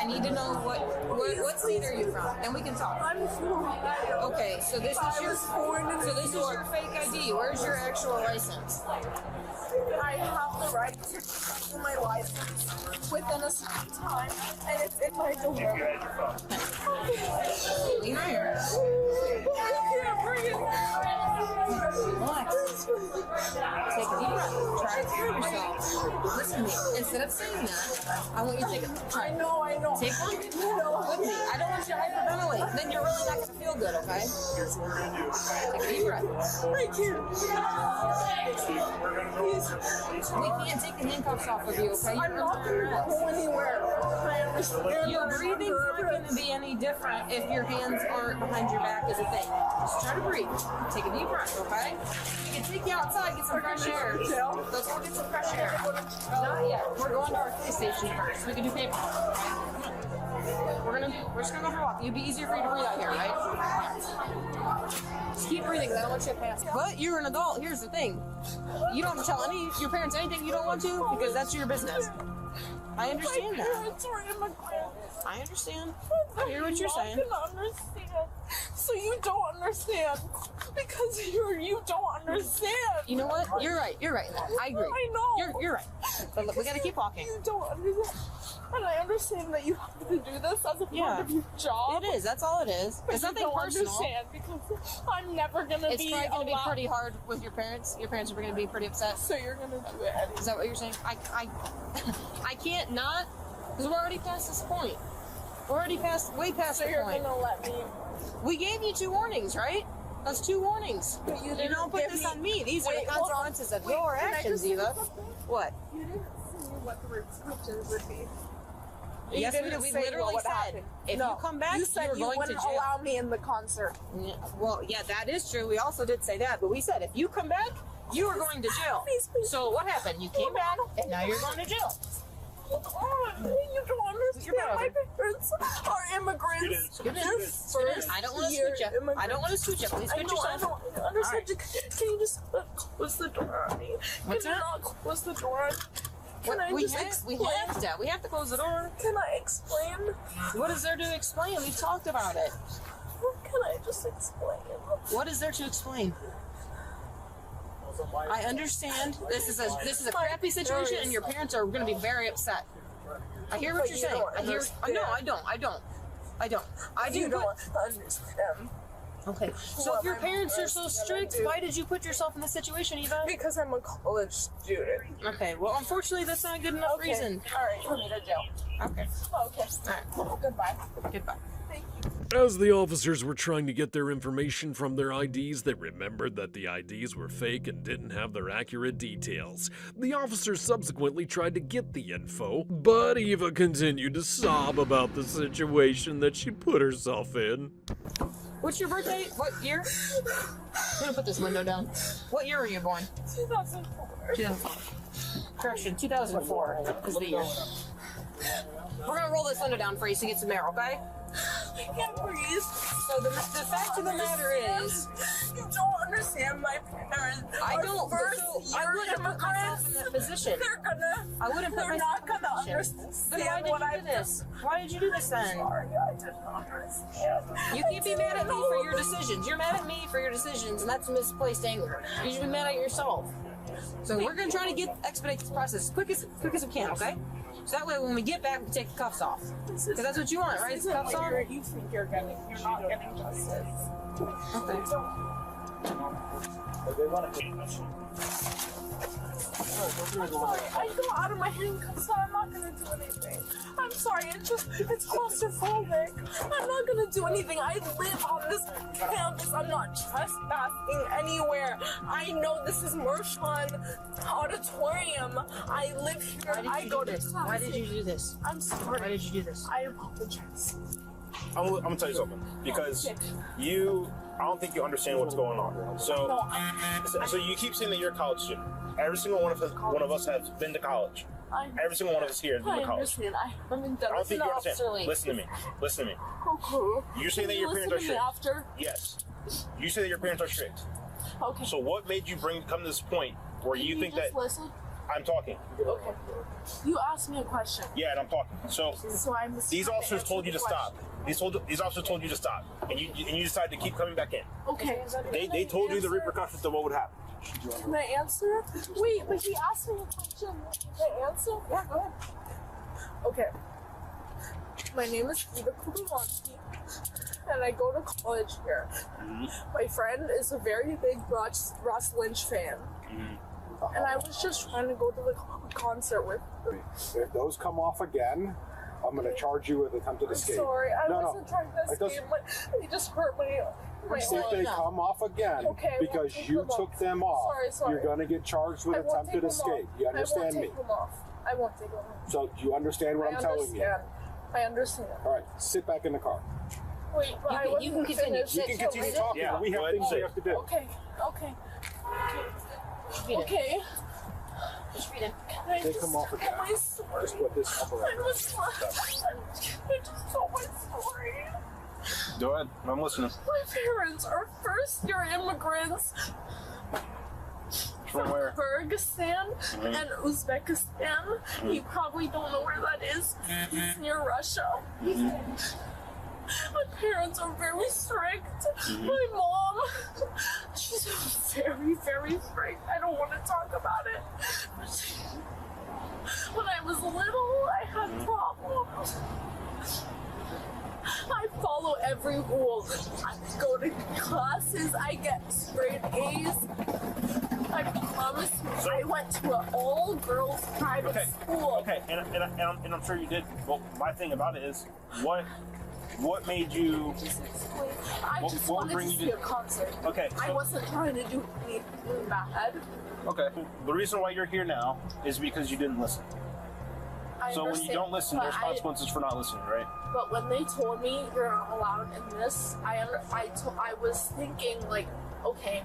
need to know what state are you from? And we can talk. I'm from Ohio. Okay, so this is your fake ID. Where's your actual license? I have the right to keep my license within a certain time, and it's in my door. Lean here. I can't breathe. Relax. Take a deep breath. Try to calm yourself. Listen to me. Instead of saying that, I want you to take a try. I know. Take one. With me. I don't want you to hyperventilate. Then you're really not going to feel good, okay? Take a deep breath. I can't. We can't take the handcuffs off of you, okay? I'm not going to go anywhere. I understand. Your breathing's not going to be any different if your hands aren't behind your back as a thing. Just try to breathe. Take a deep breath, okay? We can take you outside, get some fresh air. Let's go get some fresh air. Not yet. We're going to our police station first. We can do paper. We're just gonna go for a walk. It'd be easier for you to breathe out here, right? Just keep breathing, 'cause I don't want you to pass. But you're an adult. Here's the thing: you don't have to tell your parents anything you don't want to, because that's your business. I understand My that. parents are immigrants. I understand. I hear what you're saying. I'm not gonna understand. So you don't understand because you don't understand. You know what? You're right. You're right. I agree. I know. You're right. But look, we gotta keep walking. You don't understand. And I understand that you have to do this as a part of your job. It is. That's all it is. But It's you nothing don't personal. understand because I'm never gonna It's be probably going to be allowed- pretty hard with your parents. Your parents are going to be pretty upset. So you're going to do it anyway. Is that what you're saying? I can't not, because we're already past this point. We're already way past So the you're point. going to let me... We gave you 2 warnings, right? That's 2 warnings. But you You didn't don't put give this me- on me. These are Wait, the hold on. consequences of Wait, your can I actions, just say Eva. something? What? You didn't say what the repercussions would be. Yes, you we didn't did. We say literally what would said, happen. if No, you come back, you said you're you going to wouldn't jail. allow me in the concert. Yeah, well, yeah, that is true. We also did say that, but we said if you come back, you are going to jail. So what happened? You came back, and now you're going to jail. Hold on. You don't understand. My parents are immigrants. Students, I don't want to switch you. I don't want to switch you. Please I get know, yourself. I don't understand. Can you just close the door on me? What's Can you that? not close the door on me? Can I We just have explain? to. We have to close the door. Can I explain? What is there to explain? We've talked about it. Can I just explain? What is there to explain? I understand this is a crappy situation, and your parents are going to be very upset. I hear what But you're you saying. don't I hear. understand. No, I don't. I do. You but- don't understand. Okay. So if your parents are so strict, why did you put yourself in this situation, Eva? Because I'm a college student. Okay. Well, unfortunately, that's not a good enough reason. All right, put me to jail. Okay. Okay. All right. Goodbye. Goodbye. Thank you. As the officers were trying to get their information from their IDs, they remembered that the IDs were fake and didn't have their accurate details. The officers subsequently tried to get the info, but Eva continued to sob about the situation that she put herself in. What's your birthday? What year? I'm gonna put this window down. What year were you born? 2004. 2004. Correction, 2004 is the year. We're gonna roll this window down for you so you get some air, okay? I can't breathe. So the fact of the matter is, you don't understand my parents. I don't. First, So I wouldn't put myself in that position. They're gonna. I wouldn't put They're myself not in that gonna position. understand Then why did what you I've do this? Why did you do this then? Sorry, I didn't understand. You can't be mad at me for your decisions. You're mad at me for your decisions, and that's misplaced anger. You should be mad at yourself. So we're gonna try to expedite this process as quick as we can, okay? So that way, when we get back, we take the cuffs off. Because that's what you want, right? This isn't Cuffs what on. you think you're getting. You're not getting justice. Okay. Don't. All I go out of my handcuffs, so I'm not gonna do anything. I'm sorry, it's claustrophobic. I'm not gonna do anything. I live on this campus. I'm not trespassing anywhere. I know this is Mershon Auditorium. I live here. I go to class. Why did you do this? I'm sorry. Why did you do this? I apologize. I'm gonna tell you something, because I don't think you understand what's going on. So you keep saying that you're a college student. Every single one of us has been to college. Every single one of us here has been to college. I haven't done I don't think you understand. obsolete. Listen to me. Listen to me. Okay. You're saying that Can your you parents are listen to me strict. after? Yes. You say that your parents are strict. Okay. So what made you come to this point where you think just that listen? I'm talking? Okay. You asked me a question. Yeah, and I'm talking. So I'm these officers told you to stop. These officers told you to stop, and you decided to keep coming back in. Okay. They told you the repercussions of what would happen. Can I answer? Wait, but he asked me a question. Can I answer? Yeah, go ahead. Okay. My name is Eva Kubilansky, and I go to college here. My friend is a very big Ross Lynch fan. And I was just trying to go to the concert with them. If those come off again, I'm going to charge you with attempted escape. Sorry, I No, wasn't trying to escape. They just hurt my If they come off again because you took them off, Sorry. you're going to get charged with I won't attempted take them escape. off. You understand I won't me? take them off. I won't take them off. So do you understand what I'm telling you? I understand. All right, sit back in the car. Wait, but I wasn't You can continue talking. Yeah, we have things we have to do. Okay. Okay. They come off again. Just put this upper I just told my story. Go ahead. I'm listening. My parents are first-year immigrants From where? Kyrgyzstan and Uzbekistan. You probably don't know where that is. It's near Russia. My parents are very strict. My mom, she's very, very strict. I don't want to talk about it. When I was little, I had problems. I follow every rule. I go to classes, I get straight A's. I promise you, I went to an all-girls private school. Okay, and I'm sure you did. Well, my thing about it is, what made you? I just wanted to see a concert. Okay. I wasn't trying to do anything bad. Okay. The reason why you're here now is because you didn't listen. So when you don't listen, there's consequences for not listening, right? But when they told me you're not allowed in this, I was thinking like, okay,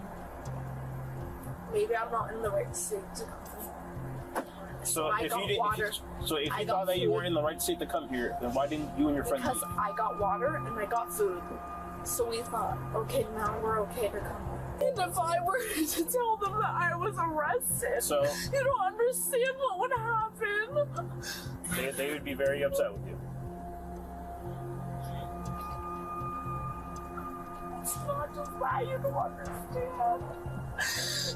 maybe I'm not in the right state to come. So I if got you didn't, water. so if I you got thought that you food. weren't in the right state to come here, then why didn't you and your friend Because leave? I got water and I got food. So we thought, okay, now we're okay to come. And if I were to tell them that I was arrested, So- you don't understand what would happen. They would be very upset with you. It's not just that, you don't understand.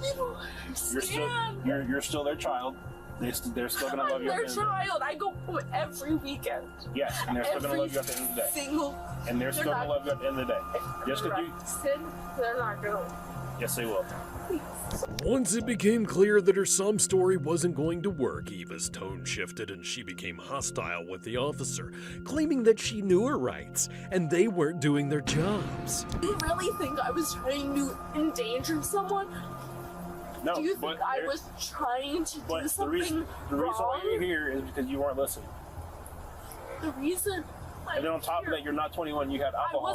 You don't understand. You're still their child. They're still gonna love I'm you at their the end of the day. child. I go home every weekend. Yes, and they're still gonna love you at the end of the day. Single. And they're still gonna love you at the end of the day. Just because you. Arrested, they're not gonna. Yes, they will. Once it became clear that her sob story wasn't going to work, Eva's tone shifted and she became hostile with the officer, claiming that she knew her rights and they weren't doing their jobs. You really think I was trying to endanger someone? No, Do you think but I was trying to do the something reason why wrong? you're here is because you weren't listening. The reason And then on top of that, you're not 21. You have alcohol.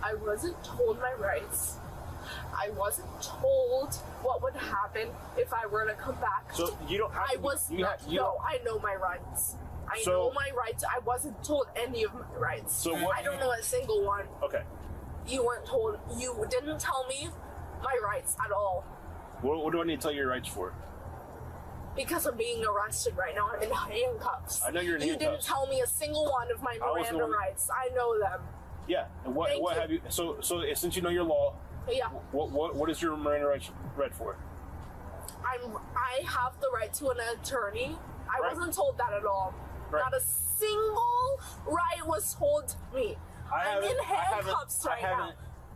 I wasn't told my rights. I wasn't told what would happen if I were to come back. So you don't have. I know my rights. I So- know my rights. I wasn't told any of my rights. So what- I don't know a single one. Okay. You weren't told. You didn't tell me my rights at all. What do I need to tell you your rights for? Because I'm being arrested right now. I'm in handcuffs. I know you're in You handcuffs. didn't tell me a single one of my I wasn't Miranda the one- rights. I know them. Yeah. And what Thank have you? So since you know your law, Yeah. what is your Miranda rights read for? I have the right to an attorney. I Right. wasn't told that at all. Right. Not a single right was told to me. I'm in handcuffs right now.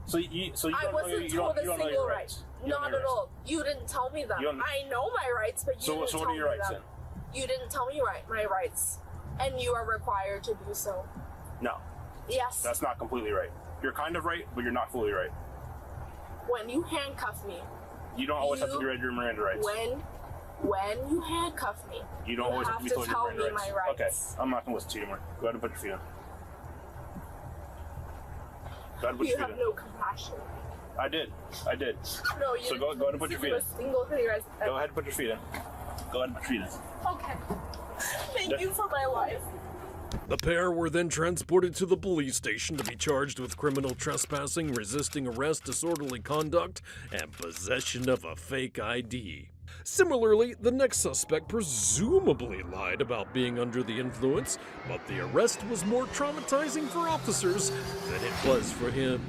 So you I don't know wasn't you told don't a know single your right. rights. You don't Not know at your all. You didn't tell me that. You don't- I know my rights, but you So didn't what tell are your me rights that. then? You didn't tell me my rights, and you are required to do so. No, Yes. that's not completely right. You're kind of right, but you're not fully right. When you handcuff me. You don't always have to You- be read your Miranda rights. When you handcuff me, You don't always have to be told your tell Miranda me rights. my rights. Okay, I'm not gonna listen to you anymore. Go ahead and put your feet on. Go ahead and put You your have feet on. no compassion. I did. No, you So go ahead and put your feet do in. a single thing. Go ahead and put your feet in. Go ahead and put your feet in. Okay. Thank you for my life. The pair were then transported to the police station to be charged with criminal trespassing, resisting arrest, disorderly conduct, and possession of a fake ID. Similarly, the next suspect presumably lied about being under the influence, but the arrest was more traumatizing for officers than it was for him.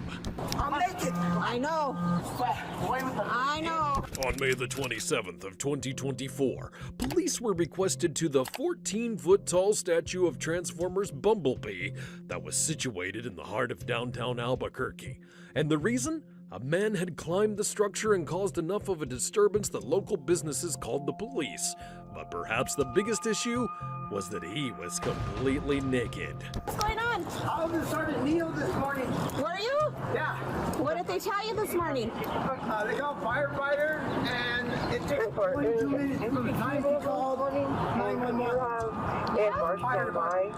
I'm naked. I know. I know. On May the 27th of 2024, police were requested to the 14-foot-tall statue of Transformers Bumblebee that was situated in the heart of downtown Albuquerque. And the reason? A man had climbed the structure and caused enough of a disturbance that local businesses called the police. But perhaps the biggest issue was that he was completely naked. What's going on? I was with Sergeant Neil this morning. Were you? Yeah. What did they tell you this morning? They called firefighter, and it took 22 minutes from the time he called 911. Fire department.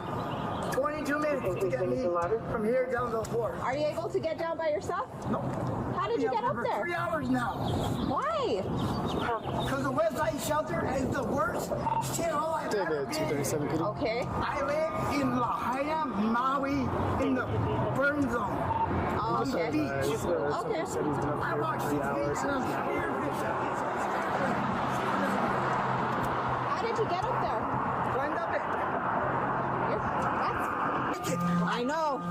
22 minutes to get me from here down to the floor. Are you able to get down by yourself? No. How did you get up for there? 3 hours now. Why? Because the Westside shelter is the worst shithole I've ever been. Okay. I live in Lahaina, Maui, in the burn zone. On the beach. Okay. I walked 6 feet and I'm scared. How did you get up there? Climbed up it. I know.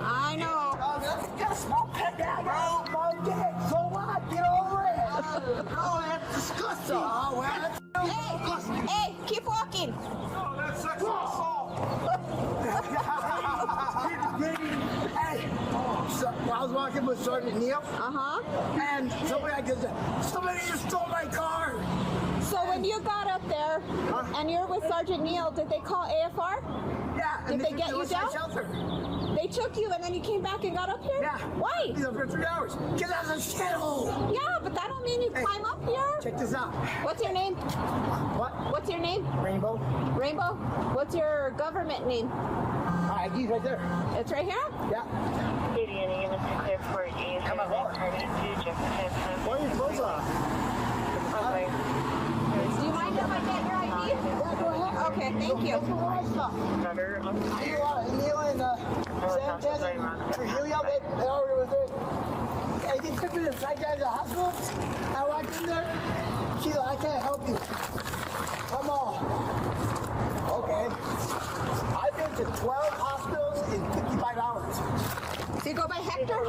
I know. Just smoke it down, bro. Smoke it. So what? Get over it. Oh, that's disgusting. Oh, well, Hey, keep walking. No, that's sexual assault. Hey, so I was walking with Sergeant Neil. And somebody just stole my car. So when you got up there and you're with Sergeant Neil, did they call AFR? Yeah. Did they get you down? Shelter. They took you and then you came back and got up here? Yeah. Why? For 3 hours. Because that's a shithole. Yeah, but that don't mean you climb up here. Check this out. What's your name? What? What's your name? Rainbow. Rainbow? What's your government name? ID's right there. It's right here? Yeah. Come on, why are your clothes off? Do you mind if I get your ID? Yeah, go ahead. Okay, thank you. Neil and Sam Trujillo, they already was there. They took me to the psych guy to the hospital. I walked in there. She's like, I can't help you. Come on. Okay. I've been to 12 hospitals in 55 hours. So you go by Hector?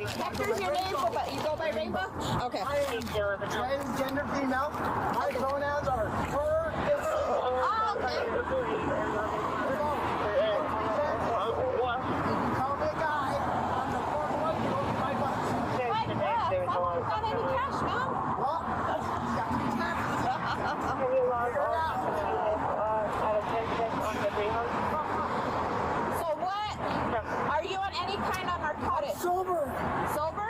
Hector's your name, but you go by Rainbow? Okay. I am transgender female. My pronouns are her and her. Oh, okay. You can call me a guy. I'm the 4-1, you owe me my bucks. Wait, got any cash now? Well, that's got to be So what? Are you on any kind of narcotics? Sober. Sober?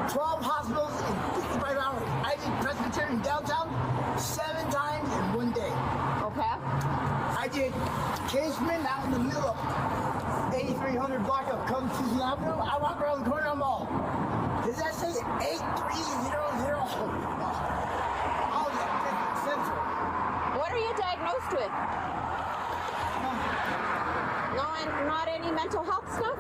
12 hospitals in 55 hours. I did Presbyterian downtown 7 times in 1 day. Okay. I did Kingsman out in the middle of 8300 block of Come Susan Avenue. I walk around the corner of the mall. Does that say 8300? All that central. What are you diagnosed with? Not any mental health stuff?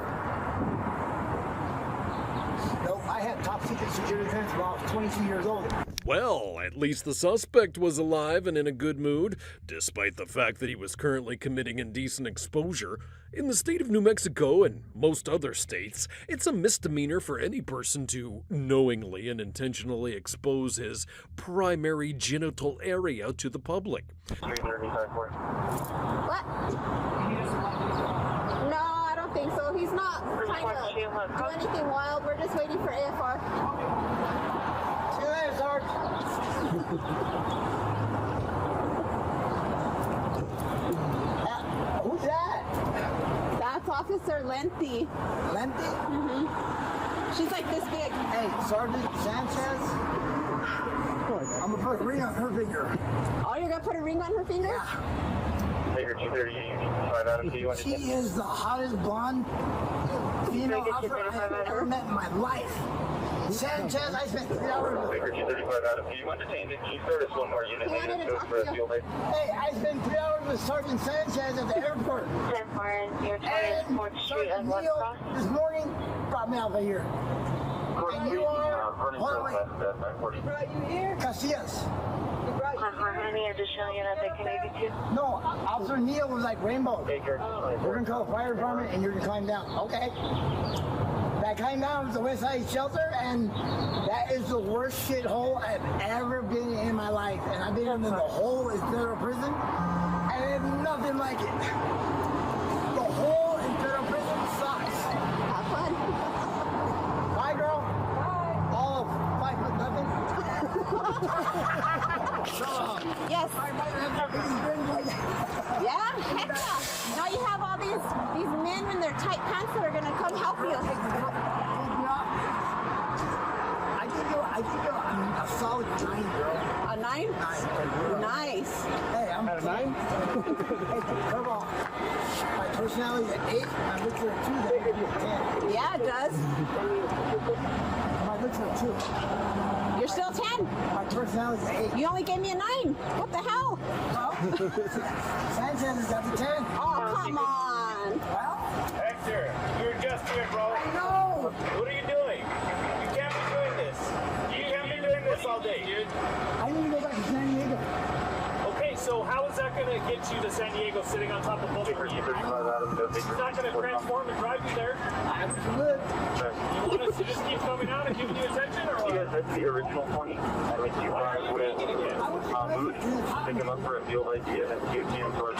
Nope, I had top secret security clearance when I was 22 years old. Well, at least the suspect was alive and in a good mood, despite the fact that he was currently committing indecent exposure. In the state of New Mexico and most other states, it's a misdemeanor for any person to knowingly and intentionally expose his primary genital area to the public. What? No, I don't think so. He's not kind of... do anything wild. We're just waiting for AFR. See you later, Sarge. Who's that? That's Officer Lengthy. Lengthy? Mm-hmm. She's like this big. Hey, Sergeant Sanchez. I'm gonna put a ring on her finger. Oh, you're gonna put a ring on her finger? Yeah. She is the hottest blonde female officer I've ever met in my life. Sanchez, I spent 3 hours with her. Hey, I spent 3 hours with Sergeant Sanchez at the airport. And Sergeant Neal this morning brought me out of here. And you are, hold on, wait. Brought you here? Casillas. Any additional unit that can maybe too? No, Officer Neal was like Rainbow. We're gonna call the fire department and you're gonna climb down. Okay. That climb down was the West Side Shelter, and that is the worst shithole I've ever been in my life. And I've been in the hole in federal prison, and there's nothing like it. The hole in federal prison sucks. Have fun. Bye, girl. Bye. All of 5 foot nothing. Yes. Yeah, heck yeah. Now you have all these men in their tight pants that are gonna come help you. I think you're a solid 9, girl. A 9? 9. Nice. Hey, I'm at a 9? Hey, come on. My personality is an 8. My looks are a 2. That could be a 10. Yeah, it does. My looks are a 2. You're still 10. My personality is an 8. You only gave me a 9. What the hell? Well, Sanchez has got the 10. Oh, come on. Well, Hector, you were just here, bro. I know. What are you doing? You can't be doing this. You can't be doing this all day, dude. I need to go back to San Diego. Okay, so how is that going to get you to San Diego sitting on top of Bubba? It's not going to transform and drive you there? Absolutely. You want us to just keep coming out and giving you attention, or what? You guys had the original point. I think you guys with Mood, pick him up for a field ID and then give him for a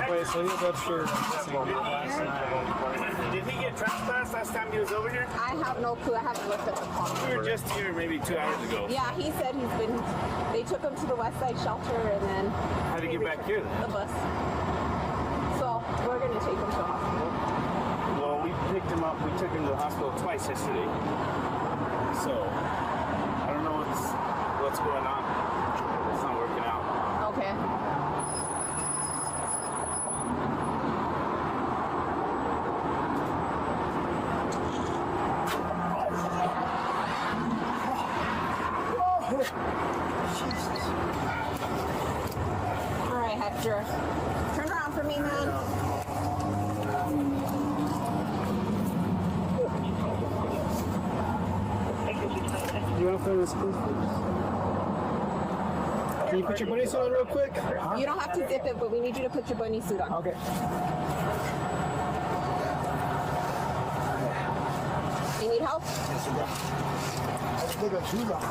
Wait, so he was up here last night. Did he get trespassed last time he was over here? I have no clue. I haven't looked at the call. We were just here maybe 2 hours ago. Yeah, he said they took him to the West Side Shelter and then... How did he get back here then? The bus. So, we're going to take him to a hospital. Well, we picked him up. We took him to the hospital twice yesterday. So, I don't know what's going on. It's not working out. Okay. All right, Hector. Turn around for me, man. Do you want to play this, please? Can you put your bunny suit on real quick? You don't have to zip it, but we need you to put your bunny suit on. Okay. You need help? Yes, you do. Let's take our shoes off.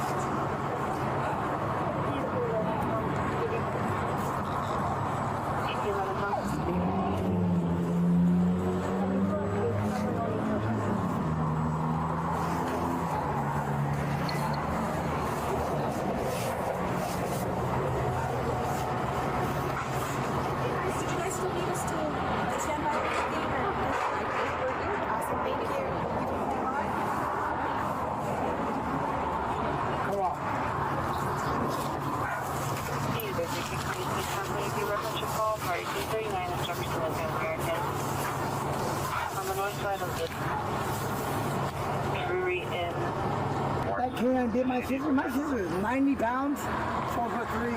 My sister is 90 pounds, 4'3",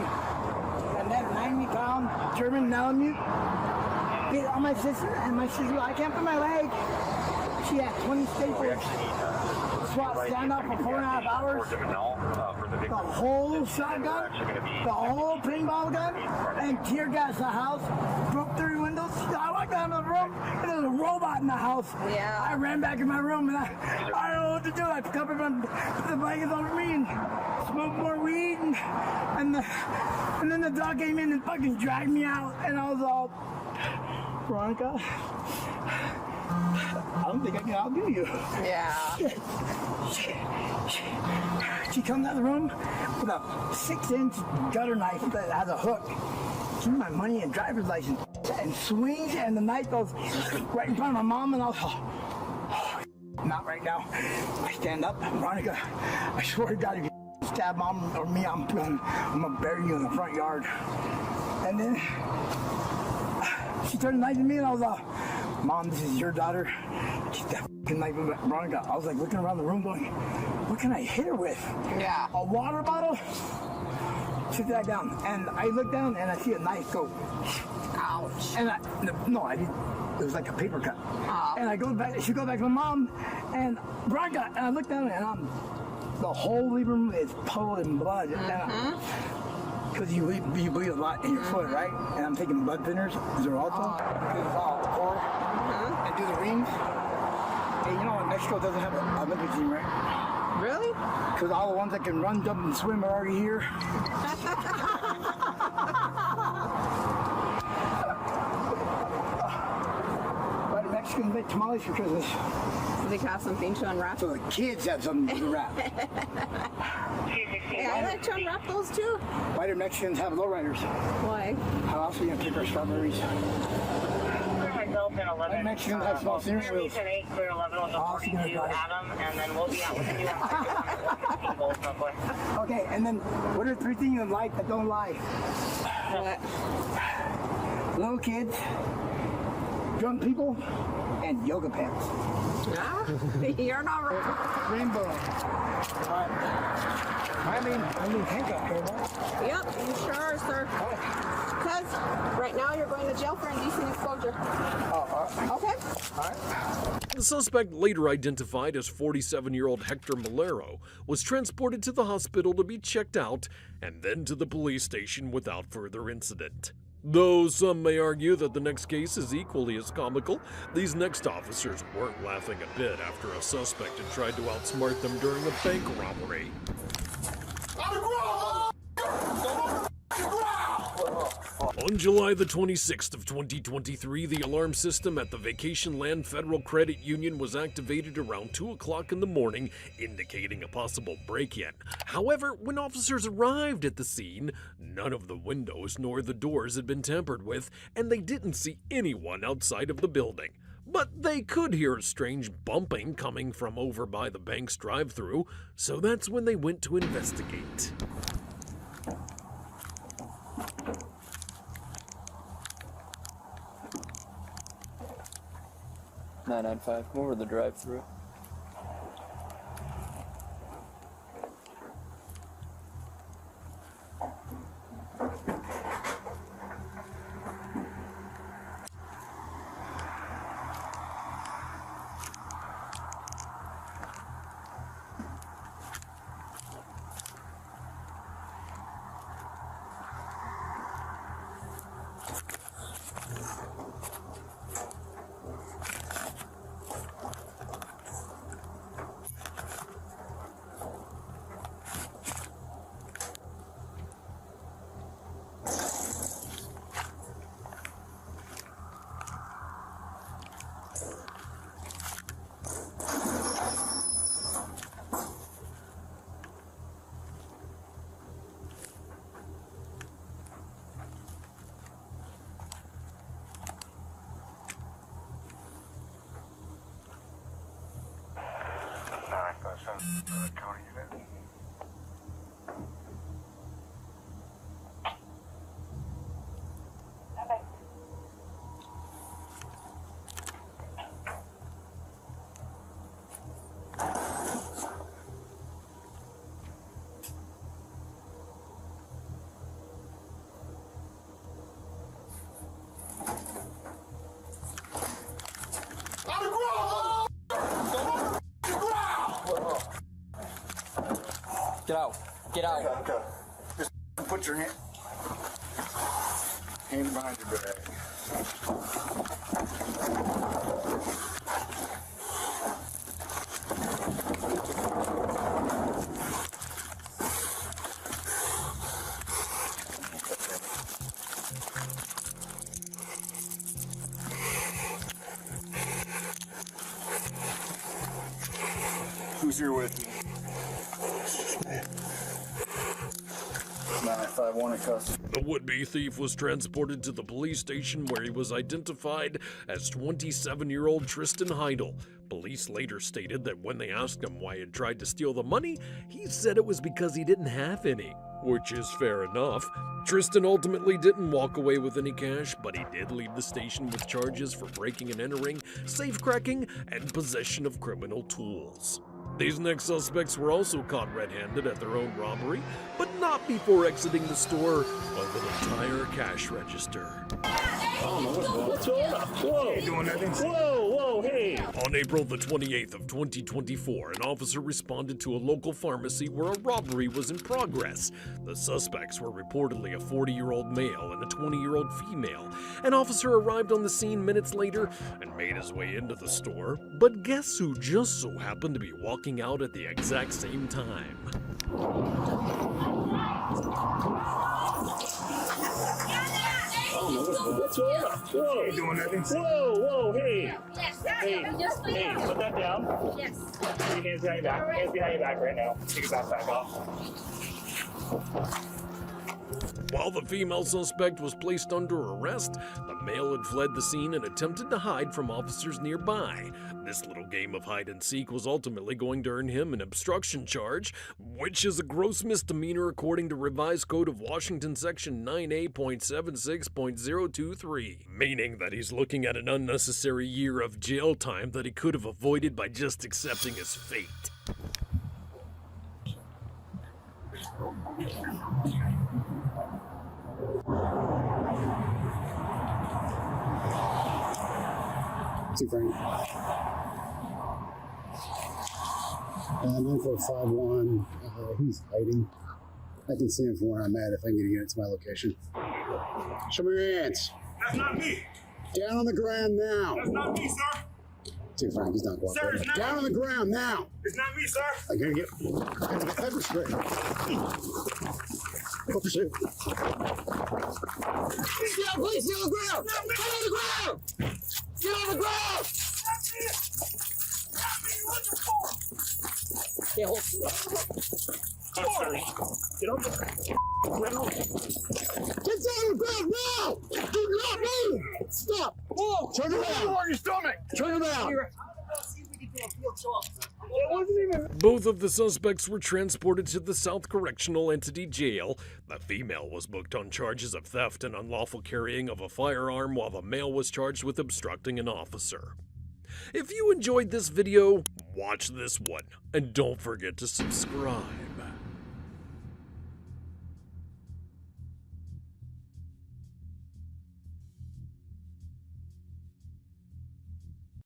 and that 90-pound German Malamute bit on my sister, and my sister, I can't put my leg. She had 20 staples, swap standoff for 4.5 hours, the whole shotgun, the whole paintball gun, and tear gas the house, broke 3 windows. I walked out of the room, and there was a robot in the house. Yeah. I ran back in my room, and I don't know what to do. I covered the blankets over me and smoked more weed, and then the dog came in and fucking dragged me out, and I was all, Veronica, I don't think I can outdo you. Yeah. She comes out of the room with a 6-inch gutter knife that has a hook. Give me my money and driver's license. And swings, and the knife goes right in front of my mom, and I was not right now. I stand up, Veronica, I swear to God, if you stab mom or me, I'm gonna bury you in the front yard. And then she turned the knife at me, and I was like, Mom, this is your daughter. Keep that f***ing knife, Veronica. I was like looking around the room going, what can I hit her with? Yeah. A water bottle? Sit that down. And I look down, and I see a knife go, ouch. And I didn't. It was like a paper cut. Oh. And I go back, she goes back to my mom, and Veronica, and I look down, and the whole living room is puddled in blood. Because you bleed a lot in your foot, right? And I'm taking blood thinners, Xarelto, because it's all core, and do the rings. Hey, you know what? Mexico doesn't have an Olympic team, right? Really? Because all the ones that can run, jump, and swim are already here. Why do Mexicans make tamales for Christmas? So they can have something to unwrap. So the kids have something to wrap. Yeah, I like to unwrap those too. Why do Mexicans have lowriders? Why? How else are you going to pick our strawberries? Why Mexicans have small steering wheels? Clear 11 was reporting to Adam, and then we'll be out with you. Okay, and then what are 3 things in life that don't lie? What? Little kids, drunk people, and yoga pants. Yeah? You're not wrong. Rainbow. I mean handcuffed, right? Yep, you sure are, sir. Because right now you're going to jail for indecent exposure. Okay? The suspect, later identified as 47-year-old Hector Malero, was transported to the hospital to be checked out and then to the police station without further incident. Though some may argue that the next case is equally as comical, these next officers weren't laughing a bit after a suspect had tried to outsmart them during a bank robbery. On July the 26th of 2023, the alarm system at the Vacation Land Federal Credit Union was activated around 2 o'clock in the morning, indicating a possible break-in. However, when officers arrived at the scene, none of the windows nor the doors had been tampered with, and they didn't see anyone outside of the building. But they could hear a strange bumping coming from over by the bank's drive-thru, so that's when they went to investigate. 995, come over to the drive-thru. County unit. Get out. Get out. Okay. Just put your hand behind your bag. Who's here with you? 951 in custody. The would-be thief was transported to the police station where he was identified as 27-year-old Tristan Heidel. Police later stated that when they asked him why he had tried to steal the money, he said it was because he didn't have any, which is fair enough. Tristan ultimately didn't walk away with any cash, but he did leave the station with charges for breaking and entering, safecracking, and possession of criminal tools. These next suspects were also caught red-handed at their own robbery, but not before exiting the store with an entire cash register. What's going on? Whoa! Doing nothing. Whoa, hey! On April the 28th of 2024, an officer responded to a local pharmacy where a robbery was in progress. The suspects were reportedly a 40-year-old male and a 20-year-old female. An officer arrived on the scene minutes later and made his way into the store, but guess who just so happened to be walking out at the exact same time? What's going on? Whoa! Doing nothing. Whoa, hey! Hey, put that down. Yes. Put your hands behind your back. Hands behind your back right now. Take your backpack off. While the female suspect was placed under arrest, the male had fled the scene and attempted to hide from officers nearby. This little game of hide and seek was ultimately going to earn him an obstruction charge, which is a gross misdemeanor according to Revised Code of Washington Section 9A.76.023, meaning that he's looking at an unnecessary year of jail time that he could have avoided by just accepting his fate. Too Frank. 9451. He's hiding. I can see him from where I'm at if I can get a unit to my location. Show me your hands. That's not me. Down on the ground now. That's not me, sir. Too Frank, he's not cooperating. Sir, Down on the ground now. It's not me, sir. I'm gonna get pepper spray. Pepper spray. Get down, please. Get on the ground. Get on the ground. Get on the ground. Yeah, hold on. Get on the ground. Get down on the ground now. Do not move. Stop. Whoa. Turn around. On your stomach. Turn around. Both of the suspects were transported to the South Correctional Entity Jail. The female was booked on charges of theft and unlawful carrying of a firearm, while the male was charged with obstructing an officer. If you enjoyed this video, watch this one, and don't forget to subscribe.